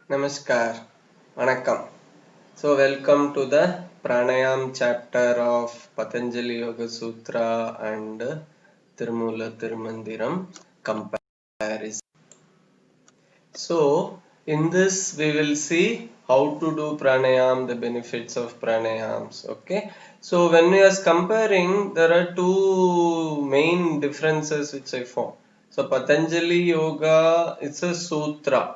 Namaskar, Vanakkam. So, welcome to the Pranayam chapter of Patanjali Yoga Sutra and Tirumala Tirumandiram comparison. So, in this, we will see how to do pranayam, the benefits of pranayams. Okay. So, when we are comparing, there are two main differences which I found. So, Patanjali Yoga, it's a sutra,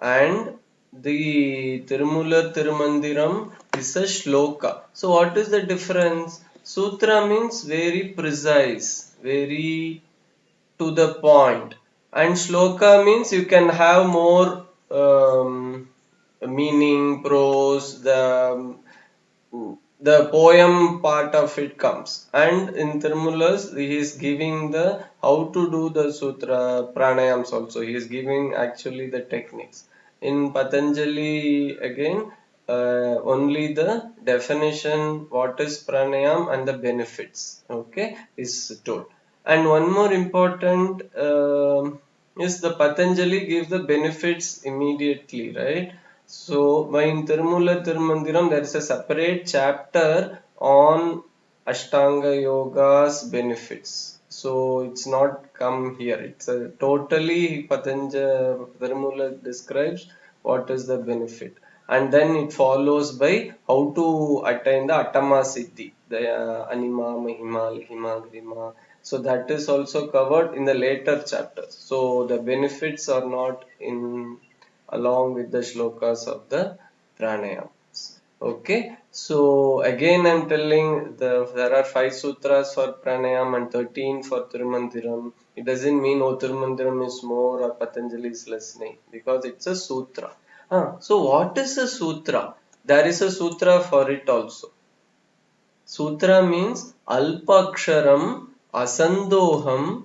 and the Tirumala Tirumandiram is a shloka. So what is the difference? Sutra means very precise, very to the point, and shloka means you can have more meaning, prose, the poem part of it comes. And in Tirumulas, he is giving the how to do the sutra pranayams also. He is giving actually the techniques. In Patanjali again, only the definition, what is pranayam and the benefits, okay, is told. And one more important is the Patanjali gives the benefits immediately, right? So, in Tirumala Tirumandiram, there is a separate chapter on Ashtanga Yoga's benefits. So, it's not come here. It's a totally Patanjali Tirumala describes what is the benefit. And then it follows by how to attain the Attama Siddhi, the Anima, Mahima, Lihima, Grima. So, that is also covered in the later chapters. So, the benefits are not in along with the shlokas of the pranayams. Okay, so again I'm telling there are 5 sutras for pranayam and 13 for Tirumandiram. It doesn't mean Tirumandiram is more or Patanjali is less, because it's a sutra. So what is a sutra? There is a sutra for it also. Sutra means Alpaksharam Asandoham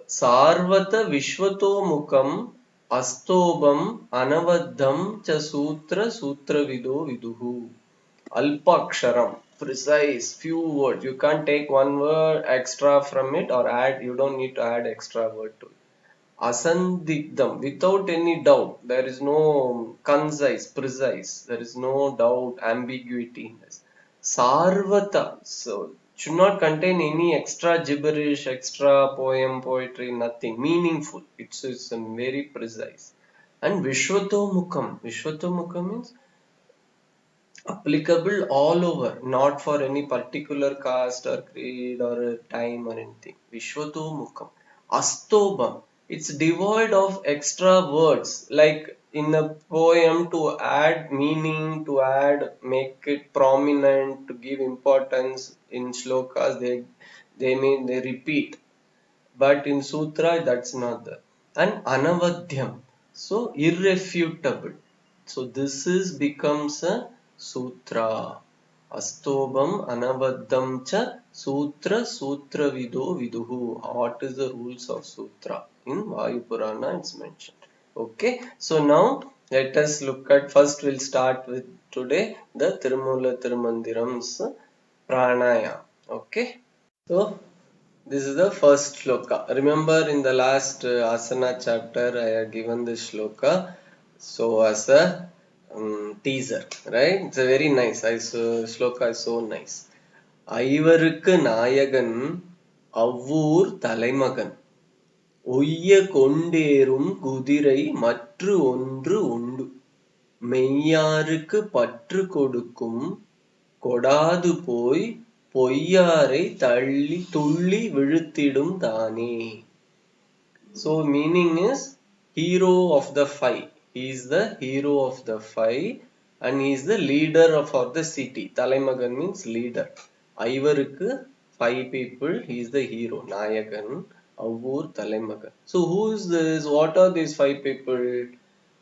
Sarvata Vishwatomukam Astobam Anavaddham cha Sutra Vido Viduhu. Alpaksharam, precise, few words. You can't take one word extra from it or add, you don't need to add extra word to it. Asandigdham, without any doubt. There is no concise, precise. There is no doubt, ambiguity in this. Sarvata, so should not contain any extra gibberish, extra poem, poetry, nothing. Meaningful. It's very precise. And Vishwatomukam. Vishwatomukam means applicable all over, not for any particular caste or creed or time or anything. Vishwatomukam. Astobam. It's devoid of extra words, like in a poem to add meaning, to add, make it prominent, to give importance. In shlokas, they repeat, but in sutra that's not there. And anavadhyam, so irrefutable. So this is becomes a sutra. Astobam anavaddham cha sutra vido viduhu. What is the rules of sutra? In Vayu Purana it's mentioned. Okay, so now let us look at, first we'll start with today the Tirumala Tirumandiram's pranaya. Okay, so this is the first shloka. Remember in the last asana chapter I have given this shloka so as a teaser, right? It's a very nice. Shloka is so nice. ஐவருக்கு நாயகன் அவ்வூர் தலைமகன் ஒய்ய கொண்டேறும் குதிரை மற்று ஒன்று உண்டு மெய்யாருக்கு பற்று கொடுக்கும் கொடாது போய் பொய்யாரை துள்ளி விழுத்திடும் தானே. So meaning is hero of the five. He is the hero of the five and he is the leader for the city. Talaimagan means leader. ஐவருக்கு five people, he is the hero. Nayagan, Avur, Talaimagan. So who is this? What are these five people?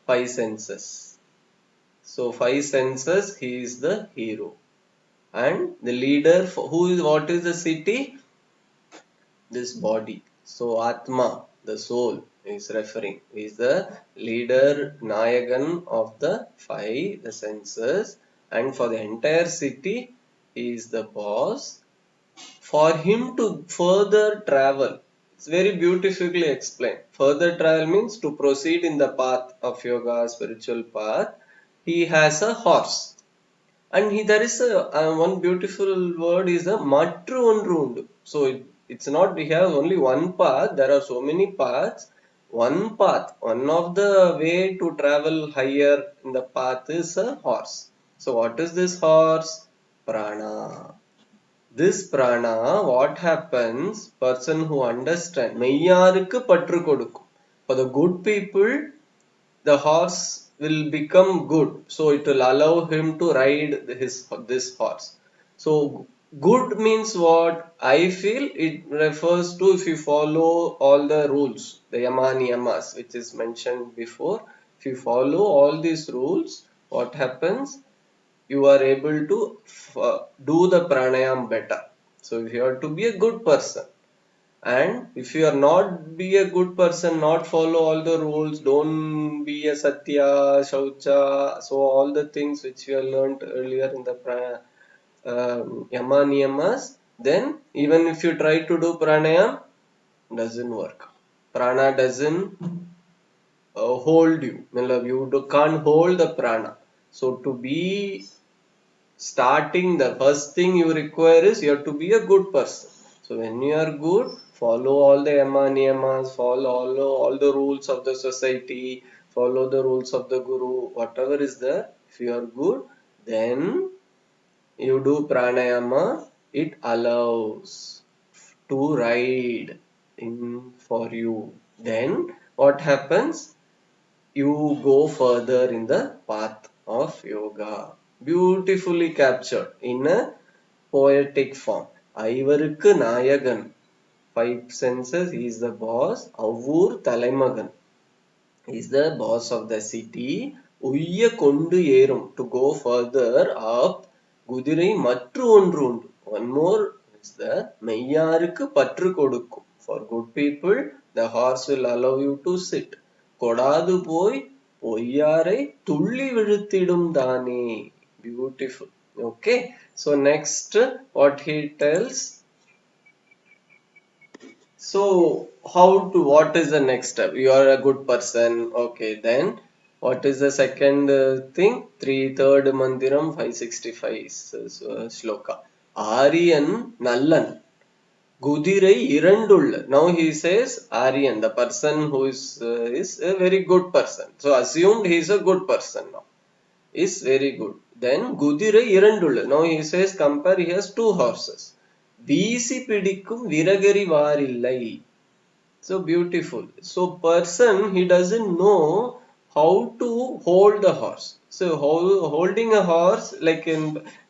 Five senses. So five senses, he is the hero. And the leader for what is the city? This body. So Atma, the soul, is referring, is the leader, Nayagan of the five, the senses, and for the entire city he is the boss. For him to further travel, It's very beautifully explained. Further trial means to proceed in the path of yoga, spiritual path. He has a horse. And there is a one beautiful word is a matru onrundu. So it's not we have only one path. There are so many paths. One path, one of the way to travel higher in the path is a horse. So what is this horse? Prana. This prana, what happens? Person who understand, மெய்யாருக்கு பற்று கொடுக்கும். For the good people, the horse will become good, so it will allow him to ride this horse. So good means what? I feel it refers to if you follow all the rules, the yama niyamas which is mentioned before. If you follow all these rules, what happens? You are able to do the pranayam better. So if you are to be a good person, and if you are not be a good person, not follow all the rules, don't be a satya shaucha, so all the things which you have learned earlier in the yama niyamas, then even if you try to do pranayam, doesn't work. Prana doesn't hold you. Can't hold the prana. So to be starting, the first thing you require is you have to be a good person. So when you are good, follow all the yama niyamas, follow all the rules of the society, follow the rules of the guru, whatever is there. If you are good, then you do pranayama, it allows to ride in for you. Then what happens? You go further in the path of yoga. Beautifully captured in a poetic form. ஐவருக்கு நாயகன். Five senses, he is the boss. அவ்வூர் தலைமகன், he is the boss of the city. உய்ய கொண்டு ஏறும், to go further up. குதிரை மற்று ஒன்று உண்டு. One more is the மெய்யாருக்கு பற்று கொடுக்கும். For good people, the horse will allow you to sit. கொடாது போய் பொய்யாரை துள்ளி விழுத்திடும் தானே. Beautiful. Okay. So next, what he tells. So what is the next step? You are a good person. Okay, then what is the second thing? Third mandiram 565 sloka. Aryan Nallan. Gudirai Irandulla. Now he says Aryan, the person who is a very good person. So assumed he is a good person now. Is very good. Then Gudirai Irandulla. Now he says compare, he has two horses. வீசி பிடிக்கும் விரகரி வாரில்லை. So beautiful. So person, he doesn't know how to hold the horse. So holding a horse, like in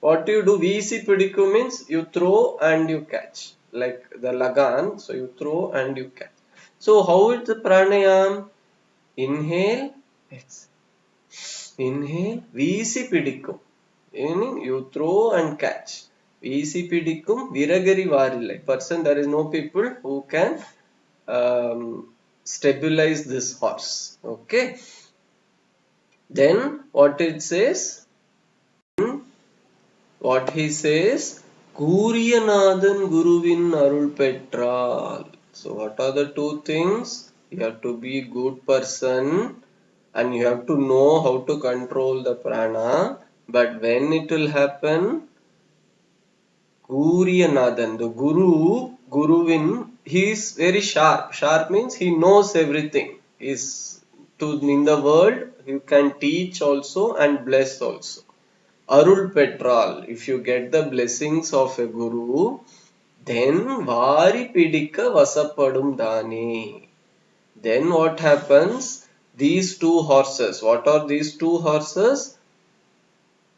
what you do, VC pidiku means you throw and you catch, like the lagan. So you throw and you catch. So how is the pranayam? Inhale, exhale. Inhale, VC pidikum. Meaning you throw and catch. VC pidikum viragari varilai. Person, there is no people who can stabilize this horse. Okay. Then what it says? What he says? Kuriyanathan Guruvin Arul Petral. So what are the two things? You have to be a good person and you have to know how to control the prana. But when it will happen? Guriyanathan, the Guruvin, he is very sharp. Sharp means he knows everything. In the world, you can teach also and bless also. Arul Petral, if you get the blessings of a guru, then Vari Pidika Vasapadum Dani. Then what happens? These two horses. What are these two horses?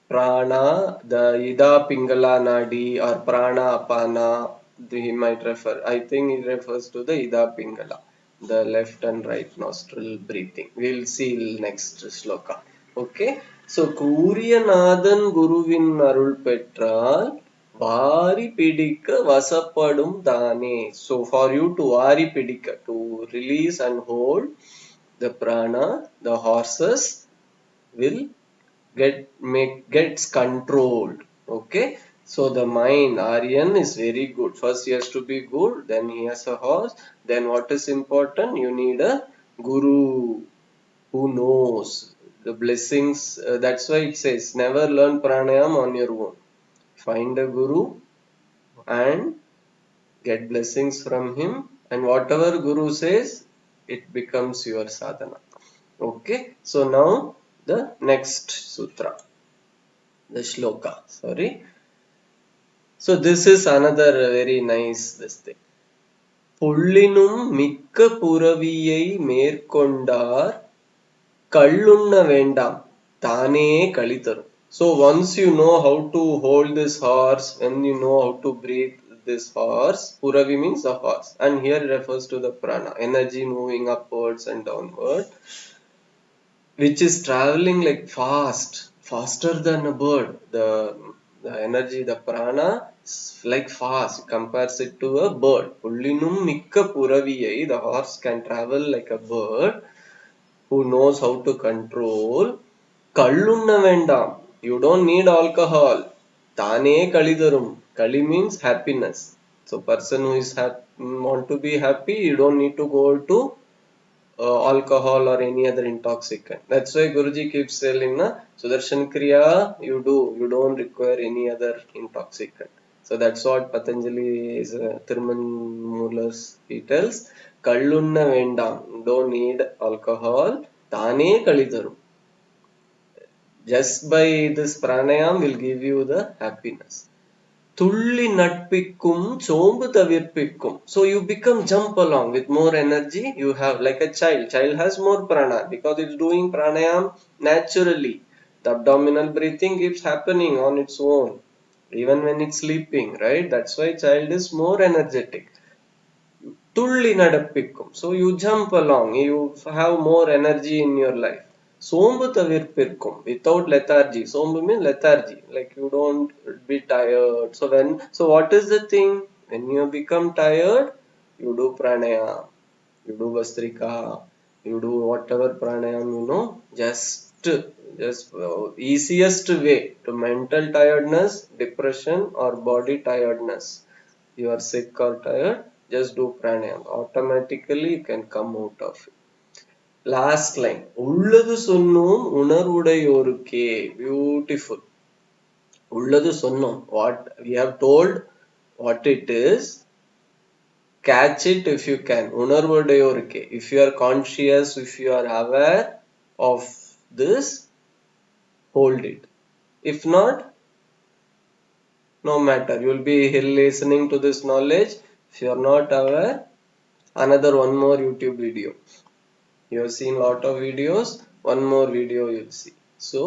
Prana, the Ida Pingala Nadi or Prana Apana, he might refer. I think he refers to the Ida Pingala, the left and right nostril breathing. We'll see next sloka. Okay. So Kuriyanathan Guruvin Arul Petral Vari Pidika Vasapadum Dane. So for you to Vari Pidika, to release and hold the prana, the horses will gets controlled. Okay. So the mind, Aryan is very good. First he has to be good, then he has a horse. Then what is important? You need a guru who knows the blessings. That's why it says never learn pranayam on your own. Find a guru and get blessings from him, and whatever guru says, it becomes your sadhana. Okay, so now the next sutra, the shloka. Sorry. So this is another very nice this thing. புள்ளினும் மிக்க புரவியை மேற்கொண்டார் கள்ளுண்ண வேண்டாம் தானே களி தரும். So once you know how to hold this horse, when you know how to breathe this horse, puravi means the horse, and here it refers to the prana, energy moving upwards and downward, which is traveling like faster than a bird. The energy, the prana is like fast, compares it to a bird. Pullinum mikka puraviyai, the horse can travel like a bird who knows how to control. Kallunna vendam, you don't need alcohol. Tane kalidarum, kali means happiness. So person who is want to be happy, you don't need to go to alcohol or any other intoxicant. That's why Guruji keeps telling, na, Sudarshan Kriya, you don't require any other intoxicant. So that's what Patanjali is, Thirumanmular's, he tells, Kallunna Vendam, don't need alcohol, Tane Kalidaru. Just by this pranayam will give you the happiness. துள்ளி நட்பிக்கும் சோம்பு தவிர்ப்பிக்கும். So you become jump along with more energy. You have like a child has more prana because it's doing pranayam naturally. The abdominal breathing keeps happening on its own even when it's sleeping, right? That's why child is more energetic. துள்ளி நடப்பிக்கும். So you jump along, you have more energy in your life. சோம்பு தவிர்ப்பிற்கும், without lethargy. Sombu means lethargy, like you don't be tired. So what is the thing? When you become tired, you do pranayam, you do vastrika, you do whatever pranayam you know. Just easiest way to mental tiredness, depression or body tiredness. You are sick or tired, just do pranayam. Automatically you can come out of it. Last line. உள்ளது சொன்னோம் உணர்வுடையோருக்கே. Beautiful. உள்ளது சொன்னோம். What we have told, what it is. Catch it if you can. உணர்வுடையோருக்கே. If you are conscious, if you are aware of this, hold it. If not, no matter. You will be listening to this knowledge. If you are not aware, another one more YouTube video. You have seen lot of videos, one more video you'll see. So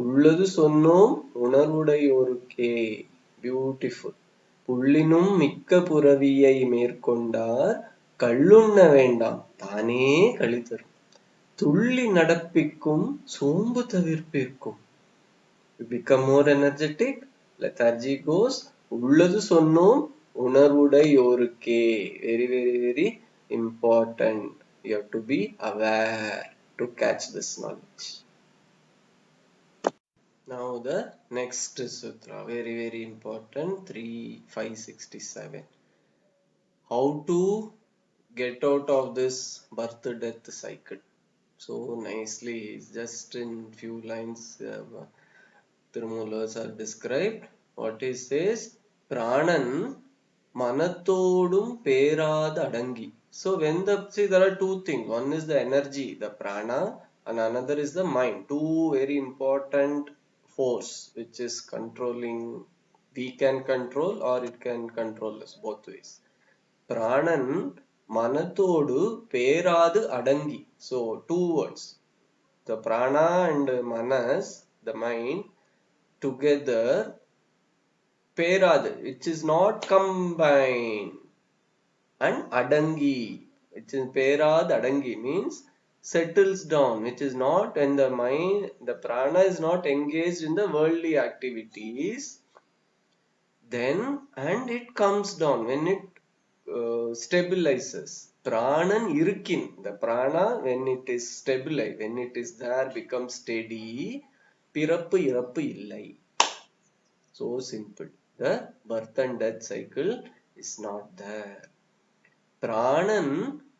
உள்ளது சொன்னோம் உணர்வுடையோருக்கே. Beautiful. புள்ளினும் மிக்க புரவியை மேற்கொண்டார் கள்ளுண்ண வேண்டாம் தானே களி தரும். துள்ளி நடப்பிக்கும் சோம்பு தவிர்ப்பிற்கும். You become more energetic, lethargy goes. உள்ளது சொன்னோம் உணர்வுடையோருக்கே. Very important. You have to be aware to catch this knowledge. Now the next sutra, very important, 3.567. How to get out of this birth death cycle. So nicely, just in few lines, Tirumulas are described. What he says, Pranan manatodum perad adangi. So when see, there are two things. One is the energy, the prana, and another is the mind. Two very important force which is controlling. We can control or it can control us both ways. Pranan manatodu peradu adangi. So two words. The prana and manas, the mind, together, perad, which is not combined, and adangi, which is perad adangi, means settles down, which is not, when the mind, the prana is not engaged in the worldly activities, then, and it comes down when it stabilizes. Pranan irkin, the prana, when it is stabilized, when it is there, becomes steady. Pirappu irappu illai. So simple. the birth and death cycle is not there. Pranan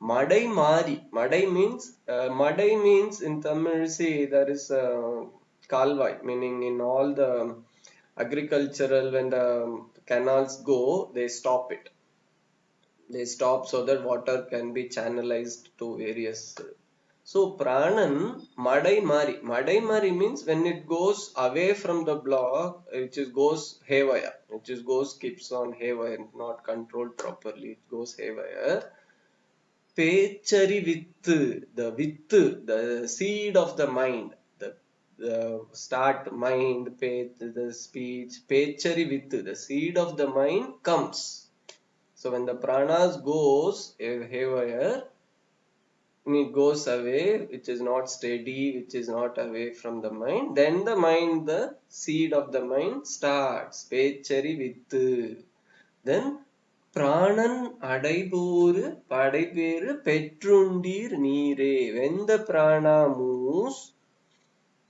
Madai Mari. Madai means in Tamil, see, there is a Kalvai, meaning in all the agricultural, when the canals go, they stop it. They stop so that water can be channelized to various. So Pranan Madai Mari. Madai Mari means when it goes away from the block, which is goes haywire, which is goes keeps on haywire, not controlled properly, it goes haywire. Pechari vittu, the seed of the mind, the start mind, the speech, pechari vittu, the seed of the mind comes. So when the pranas goes haywire, and it goes away, which is not steady, which is not away from the mind, then the mind, the seed of the mind starts. Pechari vittu. Then Pranan Adaiburu Padaiperu Petrundir Nire. When the prana moves,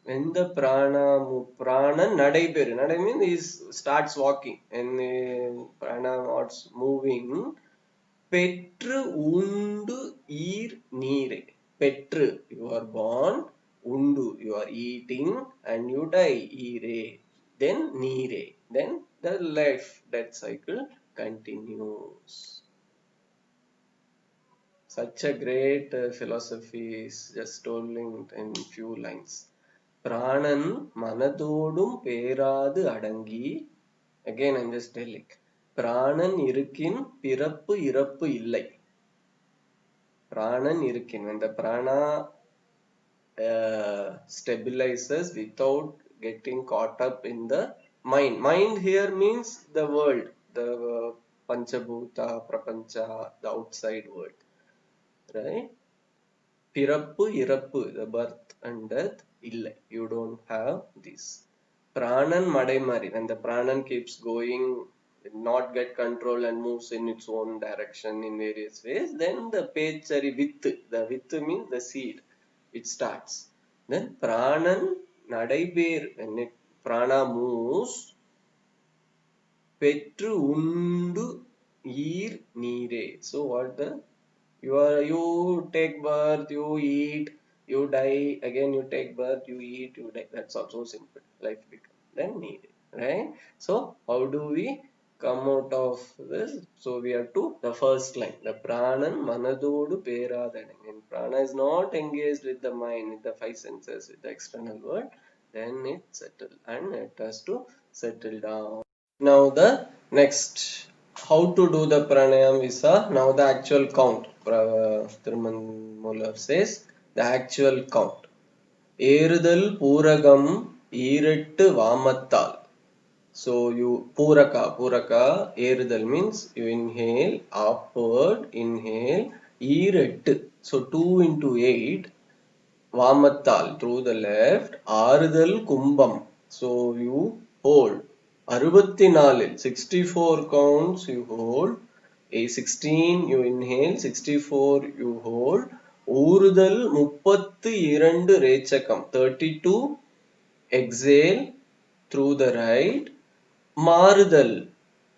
when the Pranan Nadaiperu, Nadai means he starts walking, and the prana starts moving. Petru Undu Ir Nire. Petru, you are born, Undu, you are eating, and you die, Ire. Then Nire. Then the life, death cycle continues. Such a great philosophy is just told in few lines. Pranan Manadodum Peradu Adangi. Again, I'm just telling. Pranan Irikin Pirappu Irappu Illai. Pranan Irikin. When the prana stabilizes without getting caught up in the mind. Mind here means the world, the Panchabhuta, Prapancha, the outside world. Right? Pirappu, Irappu, the birth and death, illai. You don't have this. Pranan Madaimari, when the pranan keeps going, not get control and moves in its own direction in various ways, then the Pechari Vittu, the Vittu means the seed, it starts. Then Pranan Nadaiber, when it prana moves, Petru Undu Ir Nire. So what the you take birth, you eat, you die, again you take birth, you eat, you die. That's also simple. Life becomes then needed, right? So how do we come out of this? So we have to the first line, the pranan manadodu peradane. When prana is not engaged with the mind, with the five senses, with the external world, then it settles and it has to settle down. Now the next, how to do the pranayam is now the actual count. Thiruman says the actual count. Erudal Puragam Irettu Vamattal. So you Puraka, Erudal means you inhale, upward, inhale, Irettu. So 2 into 8, Vamattal through the left, Arudal Kumbam. So you hold. 64, 64 counts you hold. A 16 you inhale, 64 you hold. Urudal 32 Rechakam. 32 exhale through the right. Marudal,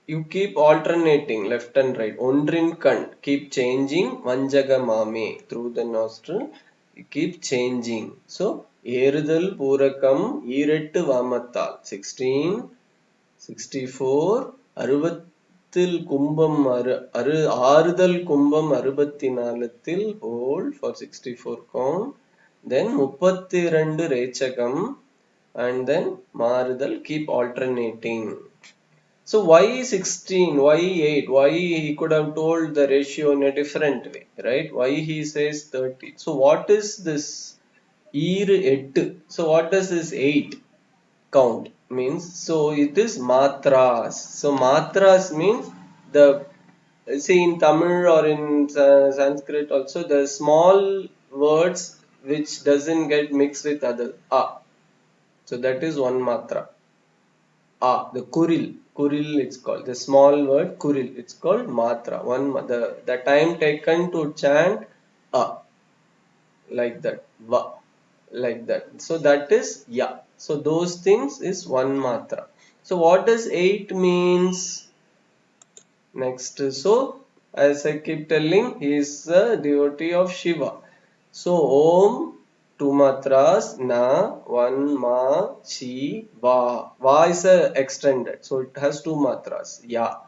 you keep alternating left and right. Ondrin kan, keep changing. Vanjagamame, through the nostril, you keep changing. So, Erudal Purakam, Irettu Vamattal. 16, 64, Aruvattil Kumbam, Arudal Kumbam Arubattinalatil, hold for 64 count. Then 32 Rechakam, and then Marudal, keep alternating. So why 16? Why 8? Why he could have told the ratio in a different way, right? Why he says 30? So what is this? Ir 8. So what does this 8 count means? So it is matras. So matras means the, see in Tamil or in Sanskrit also, the small words which doesn't get mixed with other. So that is one matra. The kuril it's called. The small word kuril, it's called matra. The time taken to chant a, like that, va, like that. So that is ya. So those things is one matra. So what does 8 means? Next, so as I keep telling, he is a devotee of Shiva. So Om, two matras, na, one ma, chi, va. Va is a extended, so it has two matras. Ya,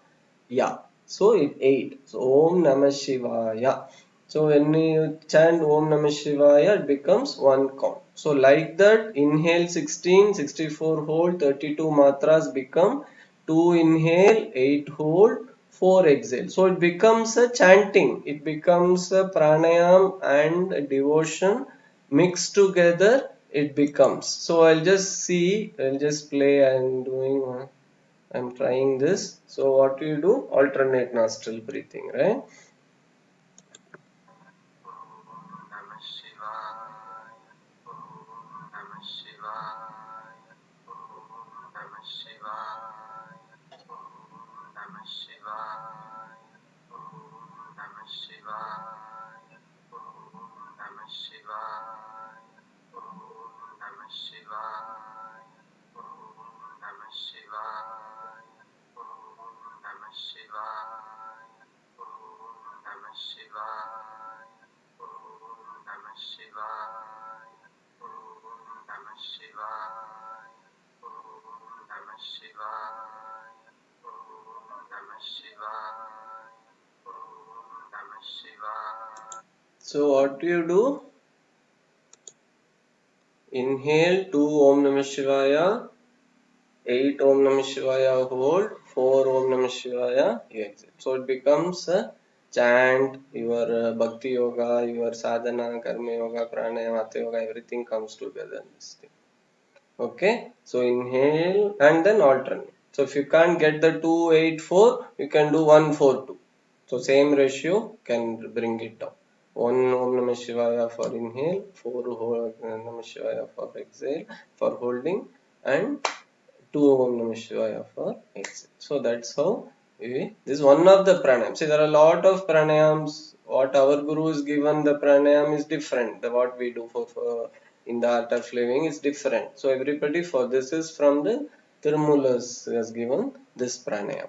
ya. So it 8. So Om Namah Shivaya. So when you chant Om Namah Shivaya, it becomes one count. So like that, inhale 16, 64 hold, 32 matras become 2 inhale, 8 hold, 4 exhale. So it becomes a chanting, it becomes a pranayam and a devotion mixed together. It becomes. So I'll just see, I'll just play. I'm trying this. So what do you do? Alternate nostril breathing, right? So what do you do? Inhale 2 Om Namah Shivaya, 8 Om Namah Shivaya hold, 4 Om Namah Shivaya you exit. So it becomes a chant, your bhakti yoga, your sadhana, karma yoga, pranayama, hatha yoga, everything comes together in this thing. Okay, so inhale and then alternate. So if you can't get the 2, 8, 4, you can do 1, 4, 2. So same ratio can bring it down. 1 Om Namah Shivaya for inhale, 4 Om Namah Shivaya for exhale, for holding, and 2 Om Namah Shivaya for exhale. So that's how this is one of the pranayams. See, there are a lot of pranayams. What our guru is given, the pranayam is different. What we do for in the art of living is different. So everybody for this is from the Tirumulas has given this pranayam.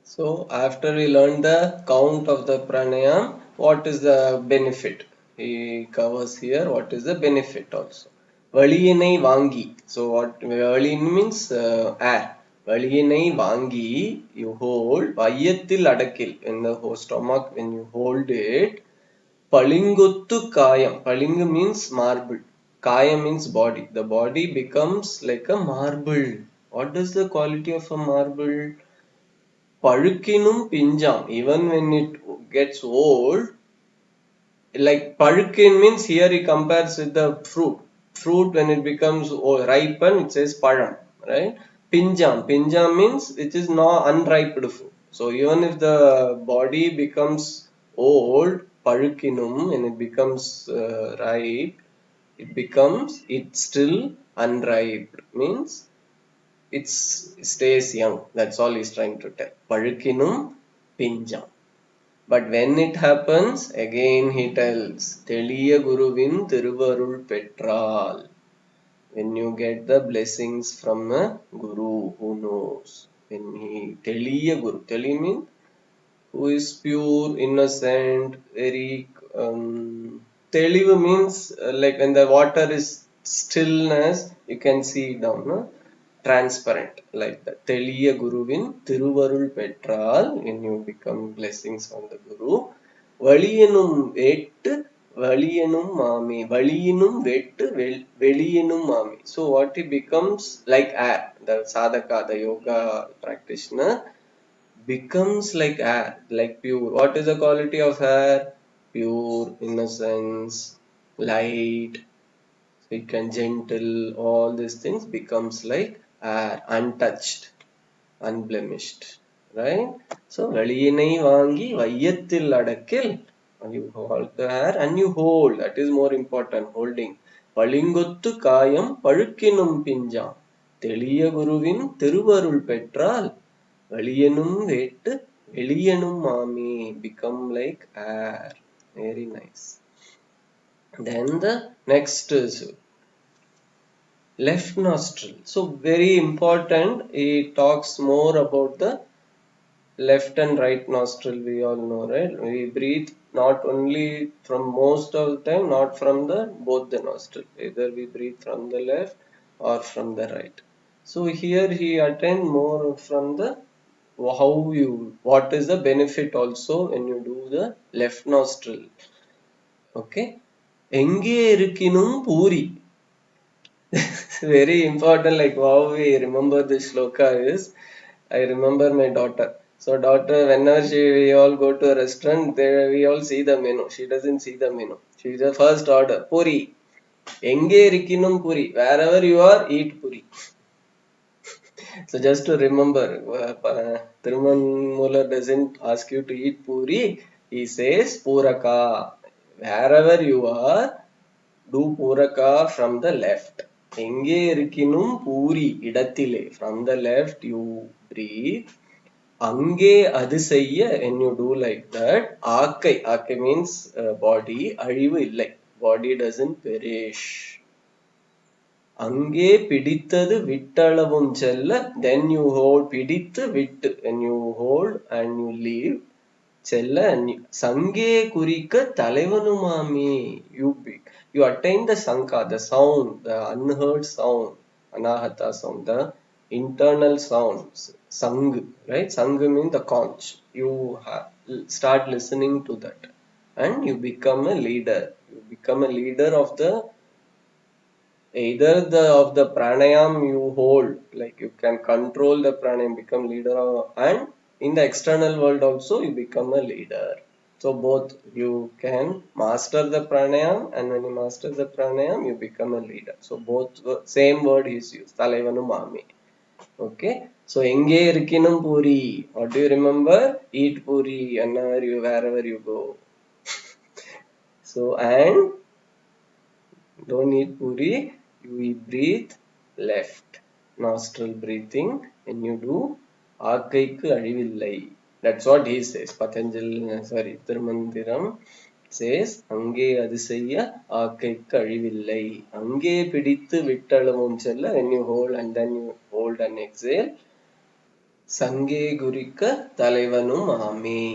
So after we learn the count of the pranayam, what is the benefit? He covers here what is the benefit also. Valiyinai vangi. So what valin means air. Valiyinai vangi, you hold. Vayatil adakil. In the stomach, when you hold it, Palinguttu Kayam. Palinga means marble. Kayam means body. The body becomes like a marble. What is the quality of a marble? Palukinum pinjam. Even when it gets old, like palukin means here he compares with the fruit. Fruit when it becomes ripen, it says palam, right? Pinjam. Pinjam means it is not unripe fruit. So even if the body becomes old, palukinum, when it becomes ripe, it's still unripe. Means it stays young. That's all he's trying to tell. Palukinum pinjam. But when it happens, again he tells, Teliya Guruvin Thiruvarul Petral. When you get the blessings from a Guru who knows. When he Teliya Guru. Teli means who is pure, innocent, very Telivu means like when the water is stillness, you can see down. No? Transparent like that. Teliya Guruvin Thiruvarul Petral, when you become blessings on the Guru. Valiyanum Vettu Valiyanum Mami. Valiyinum Vettu Veliyanum Mami. So what he becomes like air, the sadhaka, the yoga practitioner becomes like air, like pure. What is the quality of air? Pure, innocence, light, weak and gentle, all these things becomes like air, untouched, unblemished, right? So, Valiyinai Vangi Vayathil Adakil, you hold the air and you hold, that is more important, holding. Palingottu Kayam Palukkinum Pinjam, Teliya Guruvin Thiruvarul Petral, Valiyanum Vettu Veliyanum Mami, become like air. Very nice. Then the next is Left nostril. So very important. He talks more about the left and right nostril. We all know, right? We breathe not only from most of the time, not from the both the nostril. Either we breathe from the left or from the right. So here he attend more from the what is the benefit also when you do the left nostril. Okay. எங்கே இருக்கினும் puri. Very important, like how we remember this shloka is, I remember my daughter. So daughter, whenever we all go to a restaurant, there we all see the menu. She doesn't see the menu. She the first order, puri. Enge rikinum puri. Wherever you are, eat puri. So just to remember, Thiruman Muller doesn't ask you to eat puri. He says puraka. Wherever you are, do puraka from the left. எங்கே இருக்கினும் பூரி இடத்திலே, from the left you breathe. அங்கே அது செய்ய, when you do like that, ஆக்கை means body, அழிவு இல்லை, body doesn't perish. அங்கே பிடித்தது விட்டளவும் செல்ல, then you hold, பிடித்து விட்டு, when you hold and you leave, செல்ல, சங்கே குறிக்க தலைவனுமாமே, you attain the sanka, the sound, the unheard sound, anahata sound, the internal sounds, sang, right? Sang means the conch. You start listening to that and you become a leader. You become a leader of the either the pranayam you hold, like you can control the pranayam, become leader and in the external world also you become a leader. So both you can master the pranayam, and when you master the pranayam you become a leader. So both same word is used, தலைவனும் மாமி. Okay, so எங்கே இருக்கினும் puri, what do you remember? Eat puri wherever you go. So and don't eat puri, you breathe left nostril breathing when you do ஆக்கைக்கு அழிவில்லை. That's what he says. Thirumanthiram says, அங்கே அது செய்ய ஆக்கைக்கு அழிவில்லை. அங்கே பிடித்து விட்டளவும் செல்ல, when you hold and then you hold and exhale, சங்கே குறிக்க தலைவனும் ஆமே.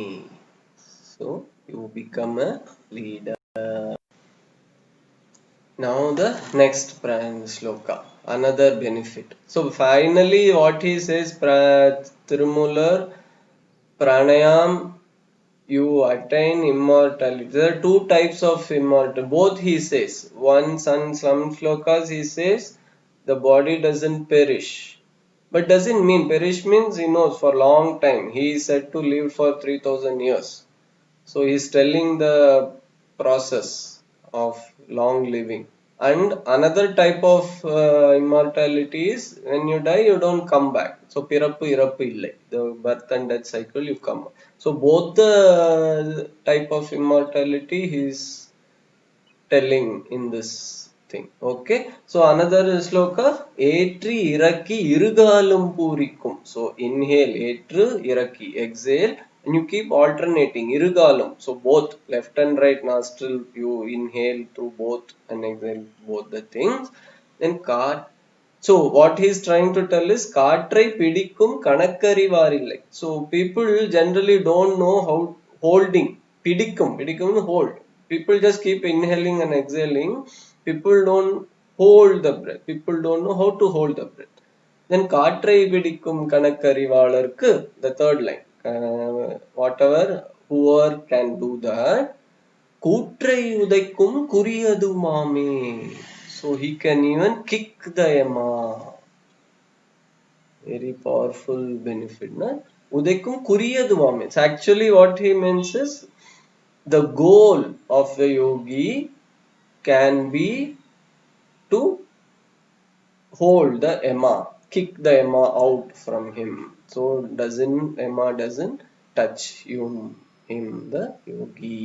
So you become a leader. Now the next shloka, another benefit. So finally what he says, Tirumular, pranayam, you attain immortality. There are two types of immortality. Both he says. Once on some shlokas he says the body doesn't perish. But doesn't mean perish means he knows for long time. He is said to live for 3000 years. So he is telling the process of long living. And another type of immortality is when you die you don't come back. So pirappu irappu illai, the birth and death cycle you come. So both the type of immortality he is telling in this thing. Okay, so another sloka, etri iraki irugalum purikum. So inhale etru iraki, exhale, and you keep alternating irugalum. So both left and right nostril you inhale through both and exhale both the things. Then so what he is trying to tell is காற்றை பிடிக்கும் கணக்கறிவாரில்லை. So people generally don't know how holding, பிடிக்கும் hold. People just keep inhaling and exhaling. People don't hold the breath. People don't know how to hold the breath. Then காற்றை பிடிக்கும் கணக்கறிவாளருக்கு, the third line, whatever, whoever can do that, கூற்றை உதைக்கும் குறியதுமாமே. So he can even kick the yama. Very powerful benefit, na? உதைக்கும் குறியதுமாமே. So actually what he means is the goal of a yogi can be to hold the yama, kick the yama out from him. So yama doesn't touch him, the yogi.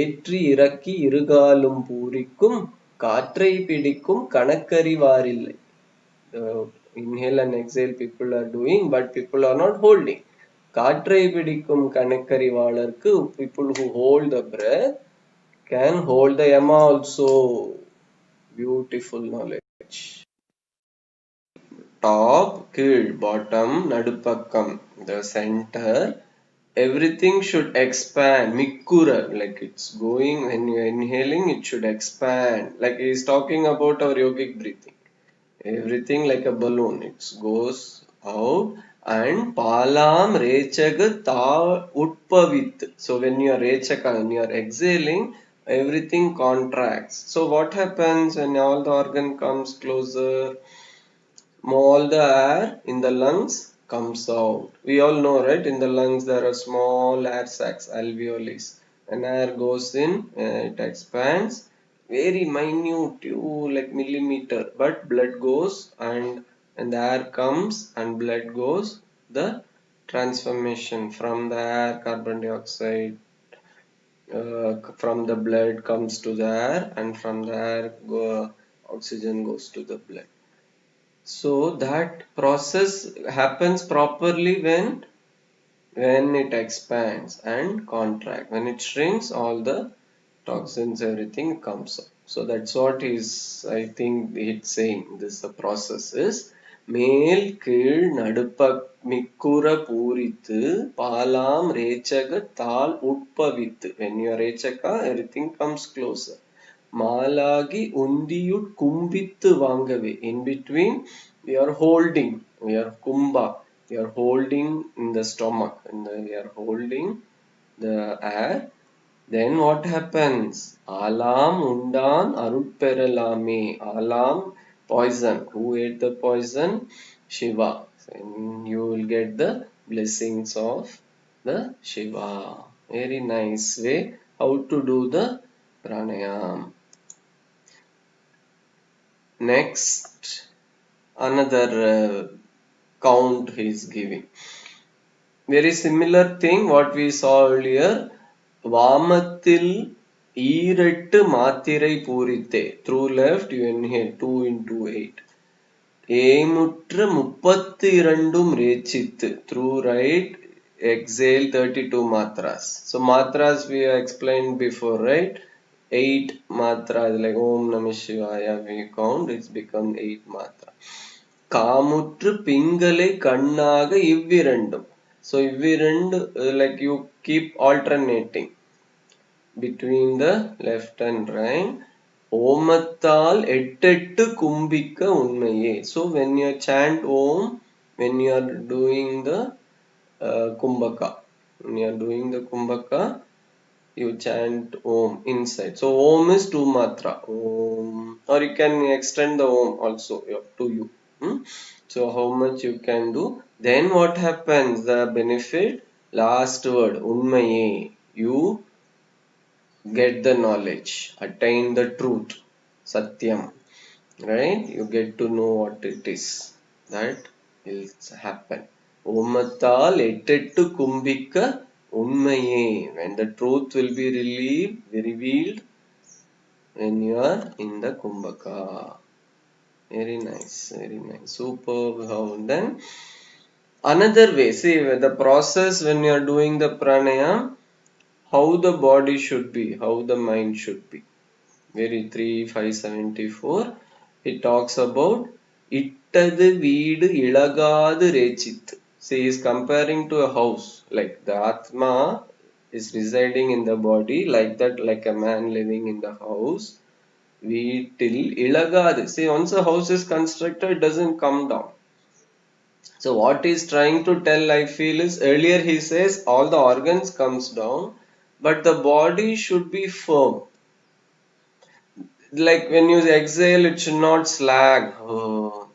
ஏற்றி இறக்கி இருகாலும் பூரிக்கும் காற்றை பிடிக்கும் கணக்கறிவாரில்லை. Inhale and exhale people are doing, but people are not holding. காற்றை பிடிக்கும் கணக்கறிவாளருக்கு, people who hold the breath can hold the yama also. Beautiful knowledge. Top, kid, bottom, nadupakkam, the center, everything should expand. Mikkura, like it's going, when you're inhaling, it should expand. Like he's talking about our yogic breathing. Everything like a balloon, it goes out. And palam rechaga ta utpavit. So when you are rechaka, when you are exhaling, everything contracts. So what happens when all the organ comes closer? All the air in the lungs comes out. We all know, right? In the lungs there are small air sacs, alveoles. When air goes in, it expands. Very minute, like millimeter, but blood goes, and the air comes and blood goes. The transformation from the air, carbon dioxide, from the blood comes to the air, and from the air, oxygen goes to the blood. So that process happens properly when it expands and contract. When it shrinks, all the toxins, everything comes up. So that's what is, I think it's saying. This the process is மேல் கீழ் மிக்குற பூரித்து பாலாம் ரேச்சக தால் உட்பவித்து. When you are rechaka, everything comes closer. Malagi undiyut kumbittu vangave. In between, we are kumbha, we are holding in the stomach, and we are holding the air. Then what happens? Alam undan arutperalame. Alam, poison. Who ate the poison? Shiva. And you will get the blessings of the Shiva. Very nice way how to do the pranayam. Next, another count he is giving. Very similar thing what we saw earlier. Vamathil ஈரெட்டு மாத்திரை பூரித்தே. Through left you inhale 2 into 8. ஏமுற்று 32 ரேச்சித்து. Through right exhale 32 matras. So matras we explained before, right? 8 matras, like Om Namah Shivaya we count, it's become 8 matra. காமுற்று பிங்களை கண்ணாக இவ்விரண்டும். So இவ்விரண்டு, like you keep alternating between the left and right. ஓமத்தால் எட்டெட்டு கும்பிக்க உண்மையே. So when you chant Om, when you are doing the kumbhaka, when you are doing the kumbhaka, you chant Om inside. So Om is 2 matra. Om, or you can extend the Om also up to you. So how much you can do. Then what happens? The benefit, last word, unmaye. You get the knowledge, attain the truth, satyam, right? You get to know what it is. That will happen. Omathal ettettu kumbikka unmaye. When the truth will be revealed when you are in the kumbhaka. Very nice, very nice. Superb. Then another way, see the process when you are doing the pranayam, how the body should be, how the mind should be. Very 3.574, it talks about ittadu veedu ilagadu rechithu. See, he is comparing to a house, like the Atma is residing in the body, like that, like a man living in the house. Veetil ilagadu. See, once a house is constructed, it doesn't come down. So what he's trying to tell, I feel, is earlier he says all the organs comes down, but the body should be firm. Like when you exhale, it should not slag. Oh.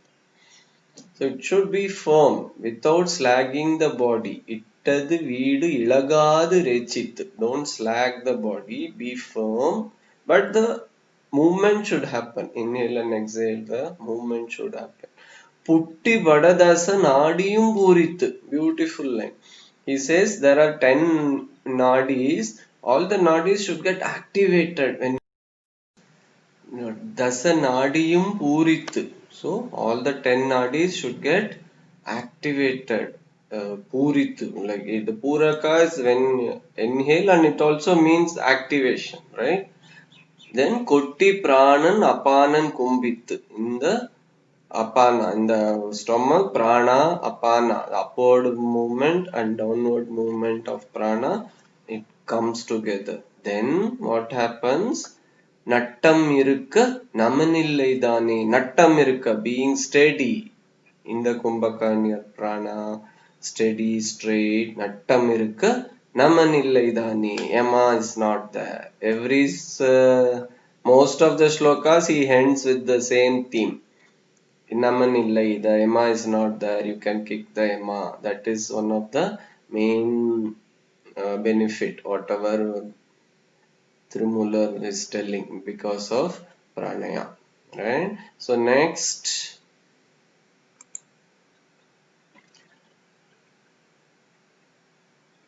So it should be firm without slagging the body. Ittadu veedu ilagadu rechithu. Don't slag the body, be firm. But the movement should happen. Inhale and exhale, the movement should happen. Putti vadadasa nadiyum purithu. Beautiful line. He says there are 10 nadis. All the nadis should get activated when Dasa nadiyum purithu. So all the 10 nadis should get activated. Purithu, like the puraka is when you inhale, and it also means activation, right? Then Kotti Pranan Apanan Kumbit. In the Apana, in the stomach, Prana, Apana, upward movement and downward movement of Prana, it comes together. Then what happens? Nattam irukka namanillai thane. Nattam irukka, being steady in the Kumbhakanya Prana, steady, straight, Nattam irukka namanillai thane. Yama is not there. Most of the shlokas he ends with the same theme. Namanillai, the Yama is not there, you can kick the Yama. That is one of the main benefit, whatever Thirumalar is telling, because of pranaya. Right? So next,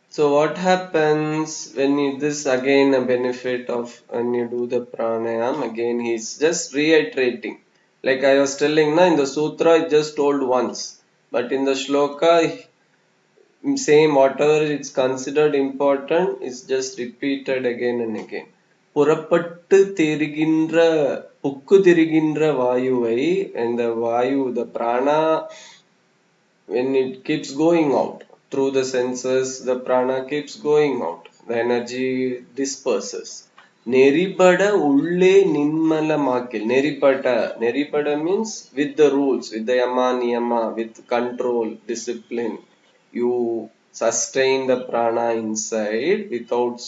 so what happens when you, this again a benefit of when you do the pranayam, again he's just reiterating. Like I was telling na, in the sutra it just told once, but in the shloka same whatever it's considered important is just repeated again and again. புறப்பட்டு திரிகின்ற book திரிகின்ற வாயுவை, and the vayu, the prana, when it keeps going out through the senses, the prana keeps going out, the energy disperses. Neribada ulle nimmalamakkil. Neribada means with the rules, with the yama niyama, with control, discipline. You sustain the prana inside without